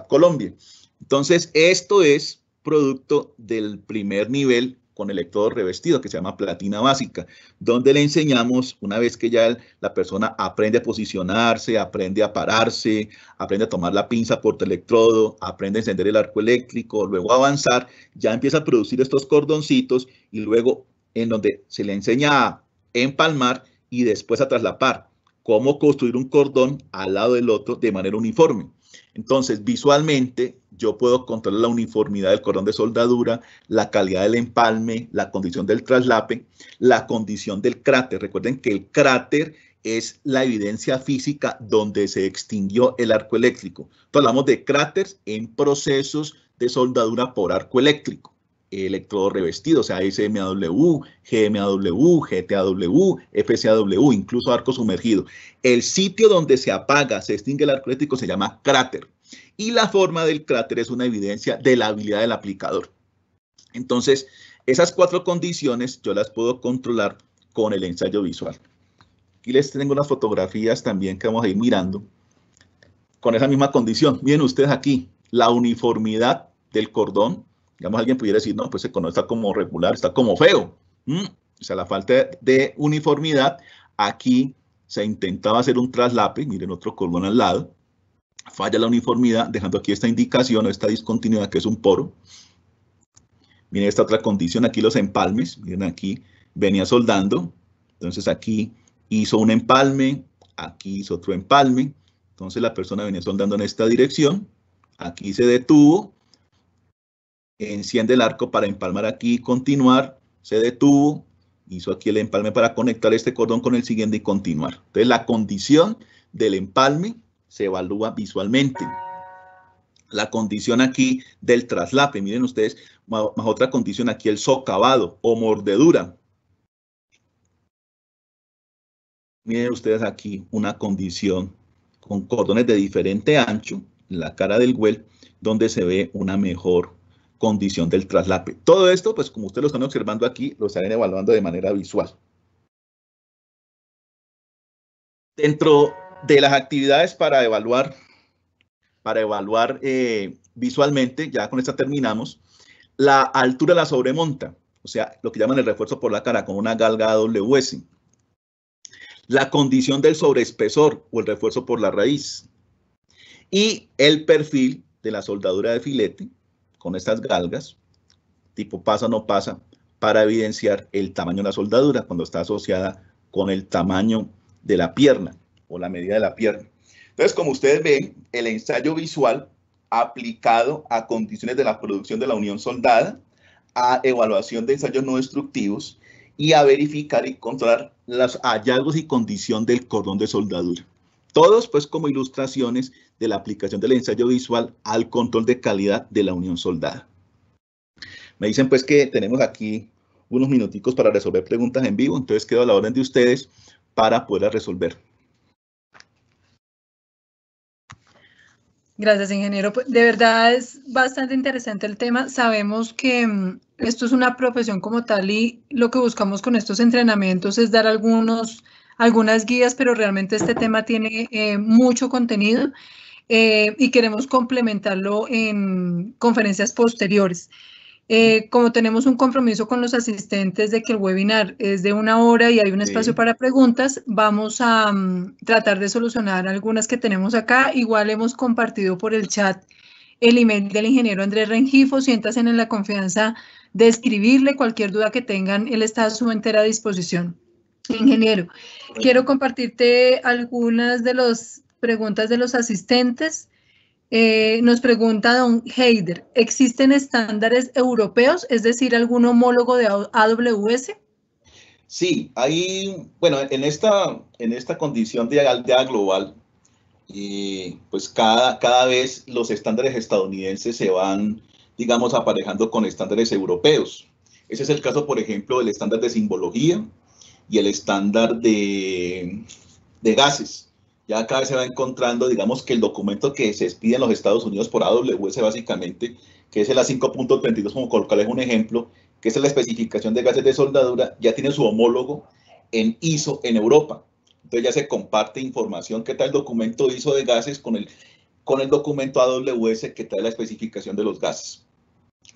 Colombia. Entonces, esto es producto del primer nivel con electrodo revestido, que se llama platina básica, donde le enseñamos, una vez que ya la persona aprende a posicionarse, aprende a pararse, aprende a tomar la pinza portaelectrodo, aprende a encender el arco eléctrico, luego a avanzar, ya empieza a producir estos cordoncitos y luego en donde se le enseña a empalmar y después a traslapar, cómo construir un cordón al lado del otro de manera uniforme. Entonces, visualmente, yo puedo controlar la uniformidad del cordón de soldadura, la calidad del empalme, la condición del traslape, la condición del cráter. Recuerden que el cráter es la evidencia física donde se extinguió el arco eléctrico. Entonces, hablamos de cráteres en procesos de soldadura por arco eléctrico. Electrodo revestido, o sea, SMAW, GMAW, GTAW, FCAW, incluso arco sumergido. El sitio donde se apaga, se extingue el arco eléctrico se llama cráter. Y la forma del cráter es una evidencia de la habilidad del aplicador. Entonces, esas 4 condiciones yo las puedo controlar con el ensayo visual. Aquí les tengo unas fotografías también que vamos a ir mirando con esa misma condición. Miren ustedes aquí, la uniformidad del cordón. Digamos, alguien pudiera decir, no, pues ese cordón está como regular, está como feo. O sea, la falta de uniformidad. Aquí se intentaba hacer un traslape, miren otro cordón al lado. Falla la uniformidad, dejando aquí esta indicación o esta discontinuidad que es un poro. Miren esta otra condición, aquí los empalmes. Miren aquí, venía soldando. Entonces aquí hizo un empalme, aquí hizo otro empalme. Entonces la persona venía soldando en esta dirección. Aquí se detuvo. Enciende el arco para empalmar aquí y continuar, se detuvo, hizo aquí el empalme para conectar este cordón con el siguiente y continuar. Entonces la condición del empalme se evalúa visualmente. La condición aquí del traslape, miren ustedes, más otra condición aquí, el socavado o mordedura. Miren ustedes aquí una condición con cordones de diferente ancho, en la cara del well, donde se ve una mejor condición del traslape. Todo esto, pues como ustedes lo están observando aquí, lo están evaluando de manera visual. Dentro de las actividades para evaluar visualmente, ya con esta terminamos, la altura la sobremonta, o sea, lo que llaman el refuerzo por la cara con una galga AWS. La condición del sobreespesor o el refuerzo por la raíz. Y el perfil de la soldadura de filete con estas galgas, tipo pasa o no pasa, para evidenciar el tamaño de la soldadura cuando está asociada con el tamaño de la pierna o la medida de la pierna. Entonces, como ustedes ven, el ensayo visual aplicado a condiciones de la producción de la unión soldada, a evaluación de ensayos no destructivos y a verificar y controlar los hallazgos y condición del cordón de soldadura. Todos pues como ilustraciones de la aplicación del ensayo visual al control de calidad de la unión soldada. Me dicen pues que tenemos aquí unos minuticos para resolver preguntas en vivo, entonces quedo a la orden de ustedes para poderlas resolver. Gracias, ingeniero. De verdad es bastante interesante el tema. Sabemos que esto es una profesión como tal y lo que buscamos con estos entrenamientos es dar algunas guías, pero realmente este tema tiene mucho contenido y queremos complementarlo en conferencias posteriores. Como tenemos un compromiso con los asistentes de que el webinar es de 1 hora y hay un espacio para preguntas, vamos a tratar de solucionar algunas que tenemos acá. Igual hemos compartido por el chat el email del ingeniero Andrés Rengifo. Siéntanse en la confianza de escribirle cualquier duda que tengan. Él está a su entera disposición. Ingeniero, quiero compartirte algunas de las preguntas de los asistentes. Nos pregunta don Heider, ¿existen estándares europeos, es decir, algún homólogo de AWS? Sí, hay, bueno, en esta condición de aldea global, pues cada vez los estándares estadounidenses se van, digamos, aparejando con estándares europeos. Ese es el caso, por ejemplo, del estándar de simbología y el estándar de gases. Ya cada vez se va encontrando, digamos, que el documento que se expide en los Estados Unidos por AWS básicamente, que es el A5.32, como colocarles un ejemplo, que es la especificación de gases de soldadura, ya tiene su homólogo en ISO en Europa. Entonces ya se comparte información que trae el documento ISO de gases con el documento AWS que trae la especificación de los gases.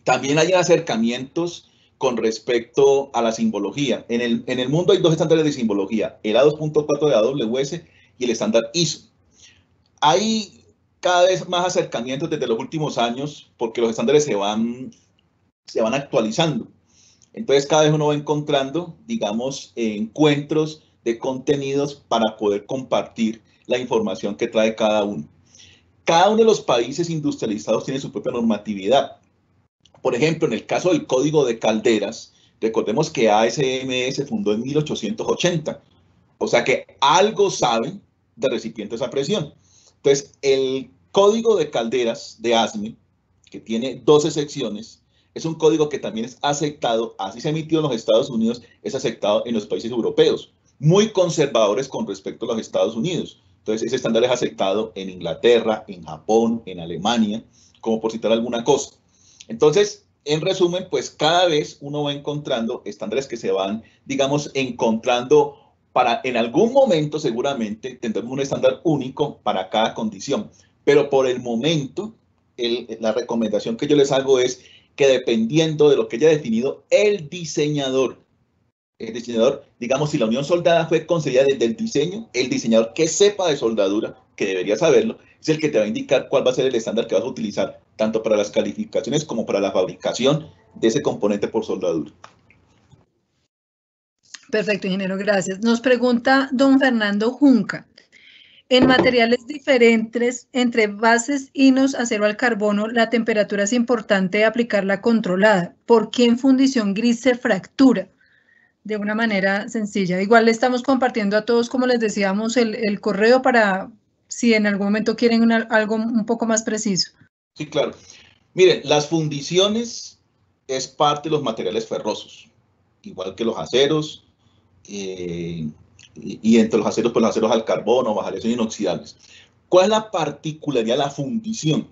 También hay acercamientos con respecto a la simbología. En el mundo hay 2 estándares de simbología, el A2.4 de AWS y el estándar ISO. Hay cada vez más acercamientos desde los últimos años porque los estándares se van actualizando. Entonces cada vez uno va encontrando, digamos, encuentros de contenidos para poder compartir la información que trae cada uno. Cada uno de los países industrializados tiene su propia normatividad. Por ejemplo, en el caso del Código de Calderas, recordemos que ASME se fundó en 1880. O sea que algo saben de recipientes a presión. Entonces, el Código de Calderas de ASME, que tiene 12 secciones, es un código que también es aceptado, así se emitió en los Estados Unidos, es aceptado en los países europeos, muy conservadores con respecto a los Estados Unidos. Entonces, ese estándar es aceptado en Inglaterra, en Japón, en Alemania, como por citar alguna cosa. Entonces, en resumen, pues cada vez uno va encontrando estándares que se van, digamos, encontrando para, en algún momento seguramente tendremos un estándar único para cada condición. Pero por el momento, la recomendación que yo les hago es que dependiendo de lo que haya definido el diseñador, digamos, si la unión soldada fue concebida desde el diseño, el diseñador que sepa de soldadura, que debería saberlo, es el que te va a indicar cuál va a ser el estándar que vas a utilizar, tanto para las calificaciones como para la fabricación de ese componente por soldadura. Perfecto, ingeniero, gracias. Nos pregunta don Fernando Junca. En materiales diferentes entre bases, inos, acero al carbono, la temperatura es importante aplicarla controlada. ¿Por qué en fundición gris se fractura? De una manera sencilla. Igual le estamos compartiendo a todos, como les decíamos, el correo para si en algún momento quieren algo un poco más preciso. Sí, claro. Miren, las fundiciones es parte de los materiales ferrosos, igual que los aceros, y entre los aceros, pues los aceros al carbono, las aleaciones inoxidables. ¿Cuál es la particularidad de la fundición?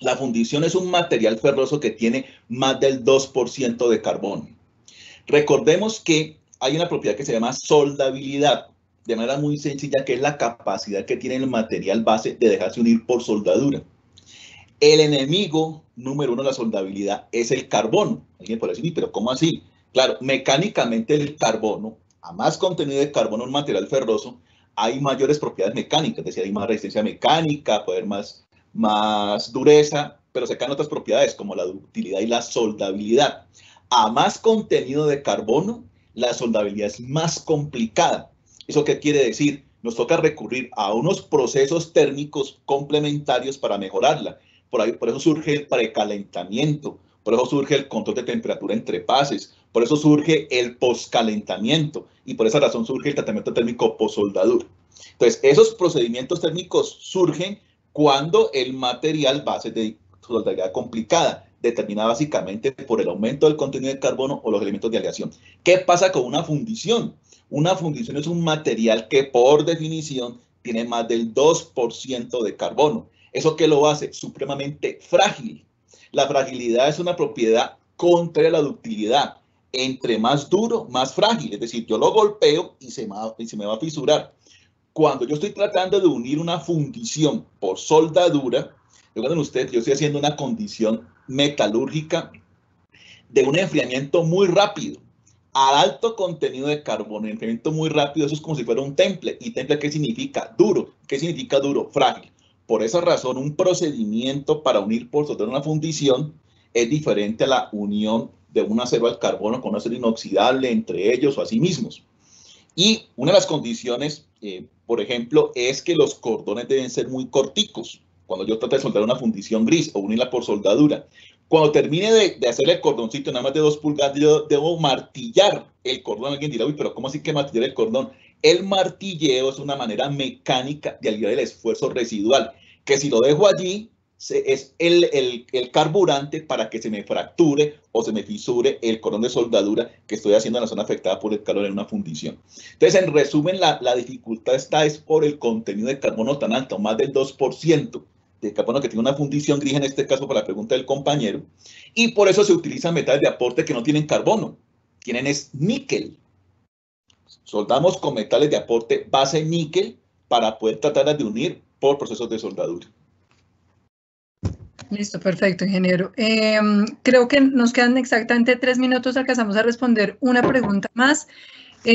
La fundición es un material ferroso que tiene más del 2% de carbono. Recordemos que hay una propiedad que se llama soldabilidad. de manera muy sencilla, que es la capacidad que tiene el material base de dejarse unir por soldadura. El enemigo número uno de la soldabilidad es el carbono. Alguien puede decir, pero ¿cómo así? Claro, mecánicamente el carbono, a más contenido de carbono en un material ferroso, hay mayores propiedades mecánicas, es decir, hay más resistencia mecánica, puede haber más dureza, pero se caen otras propiedades como la ductilidad y la soldabilidad. A más contenido de carbono, la soldabilidad es más complicada. ¿Eso qué quiere decir? Nos toca recurrir a unos procesos térmicos complementarios para mejorarla. Por eso surge el precalentamiento, por eso surge el control de temperatura entre pases, por eso surge el poscalentamiento y por esa razón surge el tratamiento térmico postsoldadura. Entonces, esos procedimientos térmicos surgen cuando el material base de soldabilidad complicada, determinada básicamente por el aumento del contenido de carbono o los elementos de aleación. ¿Qué pasa con una fundición? Una fundición es un material que por definición tiene más del 2% de carbono. ¿Eso qué lo hace? Supremamente frágil. La fragilidad es una propiedad contra la ductilidad. Entre más duro, más frágil. Es decir, yo lo golpeo y se me va a fisurar. Cuando yo estoy tratando de unir una fundición por soldadura, recuerden ustedes, yo estoy haciendo una condición metalúrgica de un enfriamiento muy rápido, al alto contenido de carbono, un enfriamiento muy rápido, eso es como si fuera un temple. ¿Y temple qué significa? Duro. ¿Qué significa duro? Frágil. Por esa razón, un procedimiento para unir por soldadura una fundición es diferente a la unión de un acero al carbono con un acero inoxidable entre ellos o a sí mismos. Y una de las condiciones, por ejemplo, es que los cordones deben ser muy corticos. Cuando yo trato de soldar una fundición gris o unirla por soldadura, cuando termine de hacer el cordoncito nada más de 2 pulgadas, yo debo martillar el cordón. Alguien dirá, uy, pero ¿cómo así que martillar el cordón? El martilleo es una manera mecánica de aliviar el esfuerzo residual, que si lo dejo allí, es el carburante para que se me fracture o se me fisure el cordón de soldadura que estoy haciendo en la zona afectada por el calor en una fundición. Entonces, en resumen, la dificultad está es por el contenido de carbono tan alto, más del 2% de carbono que tiene una fundición gris, en este caso, para la pregunta del compañero, y por eso se utilizan metales de aporte que no tienen carbono, tienen es níquel. Soldamos con metales de aporte base níquel para poder tratarlas de unir por procesos de soldadura. Listo, perfecto, ingeniero. Creo que nos quedan exactamente 3 minutos, alcanzamos a responder una pregunta más.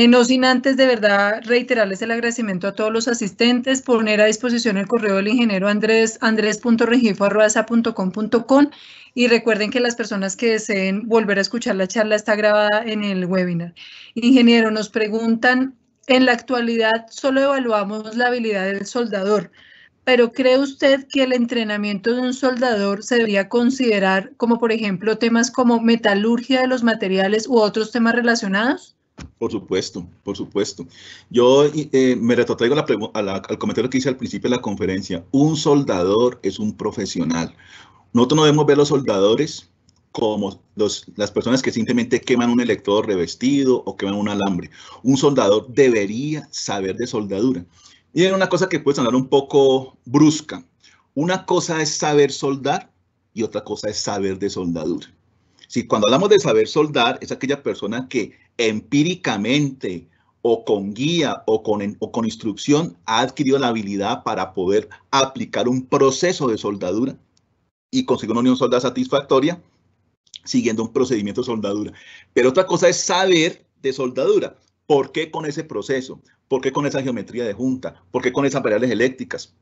No sin antes de verdad reiterarles el agradecimiento a todos los asistentes, poner a disposición el correo del ingeniero andres.regifo@esa.com.com, y recuerden que las personas que deseen volver a escuchar la charla está grabada en el webinar. Ingeniero, nos preguntan, en la actualidad solo evaluamos la habilidad del soldador, pero ¿cree usted que el entrenamiento de un soldador se debería considerar como, por ejemplo, temas como metalurgia de los materiales u otros temas relacionados? Por supuesto, por supuesto. Yo me retrotraigo al comentario que hice al principio de la conferencia. Un soldador es un profesional. Nosotros no debemos ver los soldadores como las personas que simplemente queman un electrodo revestido o queman un alambre. Un soldador debería saber de soldadura. Y hay una cosa que puede sonar un poco brusca. Una cosa es saber soldar y otra cosa es saber de soldadura. Si cuando hablamos de saber soldar, es aquella persona que empíricamente o con guía o con instrucción ha adquirido la habilidad para poder aplicar un proceso de soldadura y conseguir una unión soldada satisfactoria siguiendo un procedimiento de soldadura. Pero otra cosa es saber de soldadura. ¿Por qué con ese proceso? ¿Por qué con esa geometría de junta? ¿Por qué con esas variables eléctricas?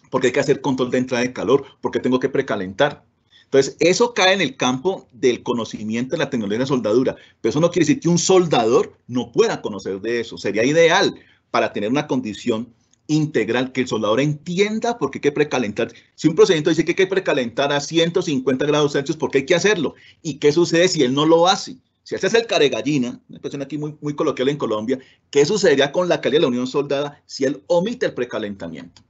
¿Por qué hay que hacer control de entrada de calor? ¿Por qué tengo que precalentar? Entonces, eso cae en el campo del conocimiento de la tecnología de soldadura, pero eso no quiere decir que un soldador no pueda conocer de eso. Sería ideal para tener una condición integral, que el soldador entienda por qué hay que precalentar. Si un procedimiento dice que hay que precalentar a 150 grados Celsius, ¿por qué hay que hacerlo? ¿Y qué sucede si él no lo hace? Si él se hace el caregallina, una expresión aquí muy coloquial en Colombia, ¿qué sucedería con la calidad de la unión soldada si él omite el precalentamiento?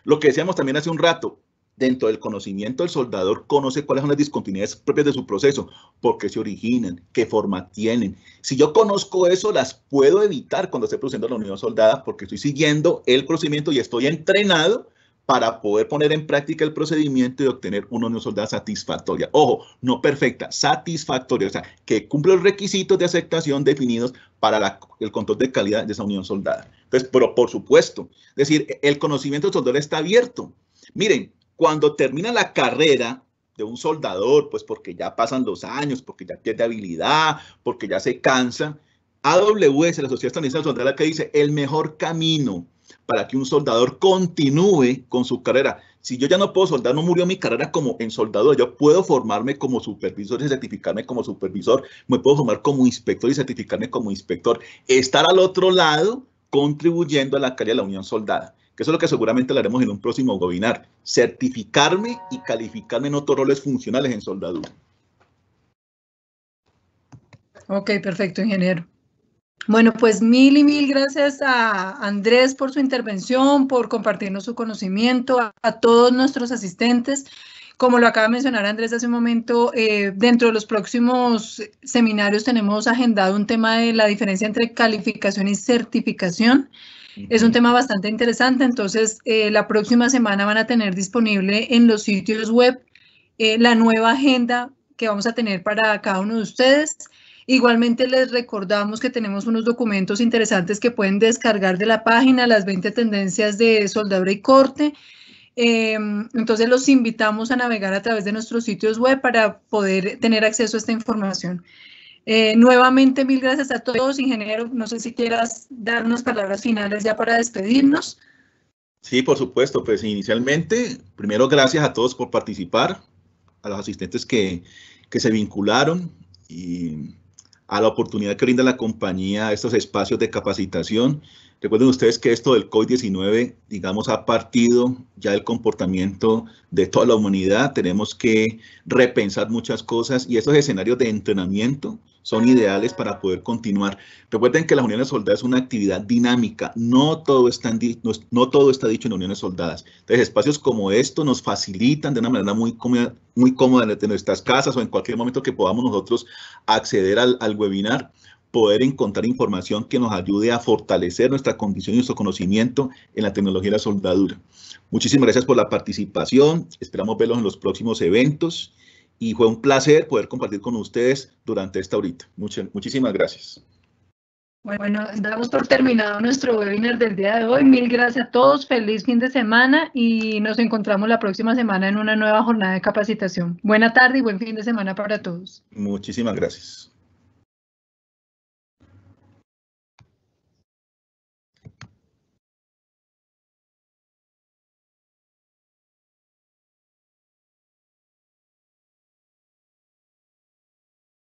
Lo que decíamos también hace un rato, dentro del conocimiento, el soldador conoce cuáles son las discontinuidades propias de su proceso, por qué se originan, qué forma tienen. Si yo conozco eso, las puedo evitar cuando esté produciendo la unión soldada, porque estoy siguiendo el procedimiento y estoy entrenado para poder poner en práctica el procedimiento y obtener una unión soldada satisfactoria. Ojo, no perfecta, satisfactoria, o sea, que cumple los requisitos de aceptación definidos para el control de calidad de esa unión soldada. Entonces, pero por supuesto, es decir, el conocimiento del soldador está abierto. Miren, cuando termina la carrera de un soldador, pues porque ya pasan los años, porque ya pierde habilidad, porque ya se cansa, AWS, la Sociedad Estadounidense de Soldadura, que dice el mejor camino para que un soldador continúe con su carrera. Si yo ya no puedo soldar, no murió mi carrera como en soldador, yo puedo formarme como supervisor y certificarme como supervisor, me puedo formar como inspector y certificarme como inspector, estar al otro lado contribuyendo a la calidad de la unión soldada, que eso es lo que seguramente lo haremos en un próximo webinar, certificarme y calificarme en otros roles funcionales en soldadura. Ok, perfecto, ingeniero. Bueno, pues mil y mil gracias a Andrés por su intervención, por compartirnos su conocimiento, a todos nuestros asistentes. Como lo acaba de mencionar Andrés hace un momento, dentro de los próximos seminarios tenemos agendado un tema de la diferencia entre calificación y certificación. Es un tema bastante interesante, entonces la próxima semana van a tener disponible en los sitios web la nueva agenda que vamos a tener para cada uno de ustedes. Igualmente les recordamos que tenemos unos documentos interesantes que pueden descargar de la página, las 20 tendencias de soldadura y corte. Entonces los invitamos a navegar a través de nuestros sitios web para poder tener acceso a esta información. Nuevamente, mil gracias a todos. Ingeniero, no sé si quieras dar unas palabras finales ya para despedirnos. Sí, por supuesto. Pues inicialmente, primero gracias a todos por participar, a los asistentes que se vincularon y a la oportunidad que brinda la compañía, estos espacios de capacitación. Recuerden ustedes que esto del COVID-19, digamos, ha partido ya el comportamiento de toda la humanidad. Tenemos que repensar muchas cosas y estos escenarios de entrenamiento son ideales para poder continuar. Recuerden que las uniones soldadas es una actividad dinámica, no todo está dicho en uniones soldadas. Entonces, espacios como estos nos facilitan de una manera muy cómoda de nuestras casas o en cualquier momento que podamos nosotros acceder al webinar, poder encontrar información que nos ayude a fortalecer nuestra condición y nuestro conocimiento en la tecnología de la soldadura. Muchísimas gracias por la participación, esperamos verlos en los próximos eventos y fue un placer poder compartir con ustedes durante esta horita. Muchísimas gracias. Bueno, damos por terminado nuestro webinar del día de hoy. Mil gracias a todos, feliz fin de semana y nos encontramos la próxima semana en una nueva jornada de capacitación. Buena tarde y buen fin de semana para todos. Muchísimas gracias.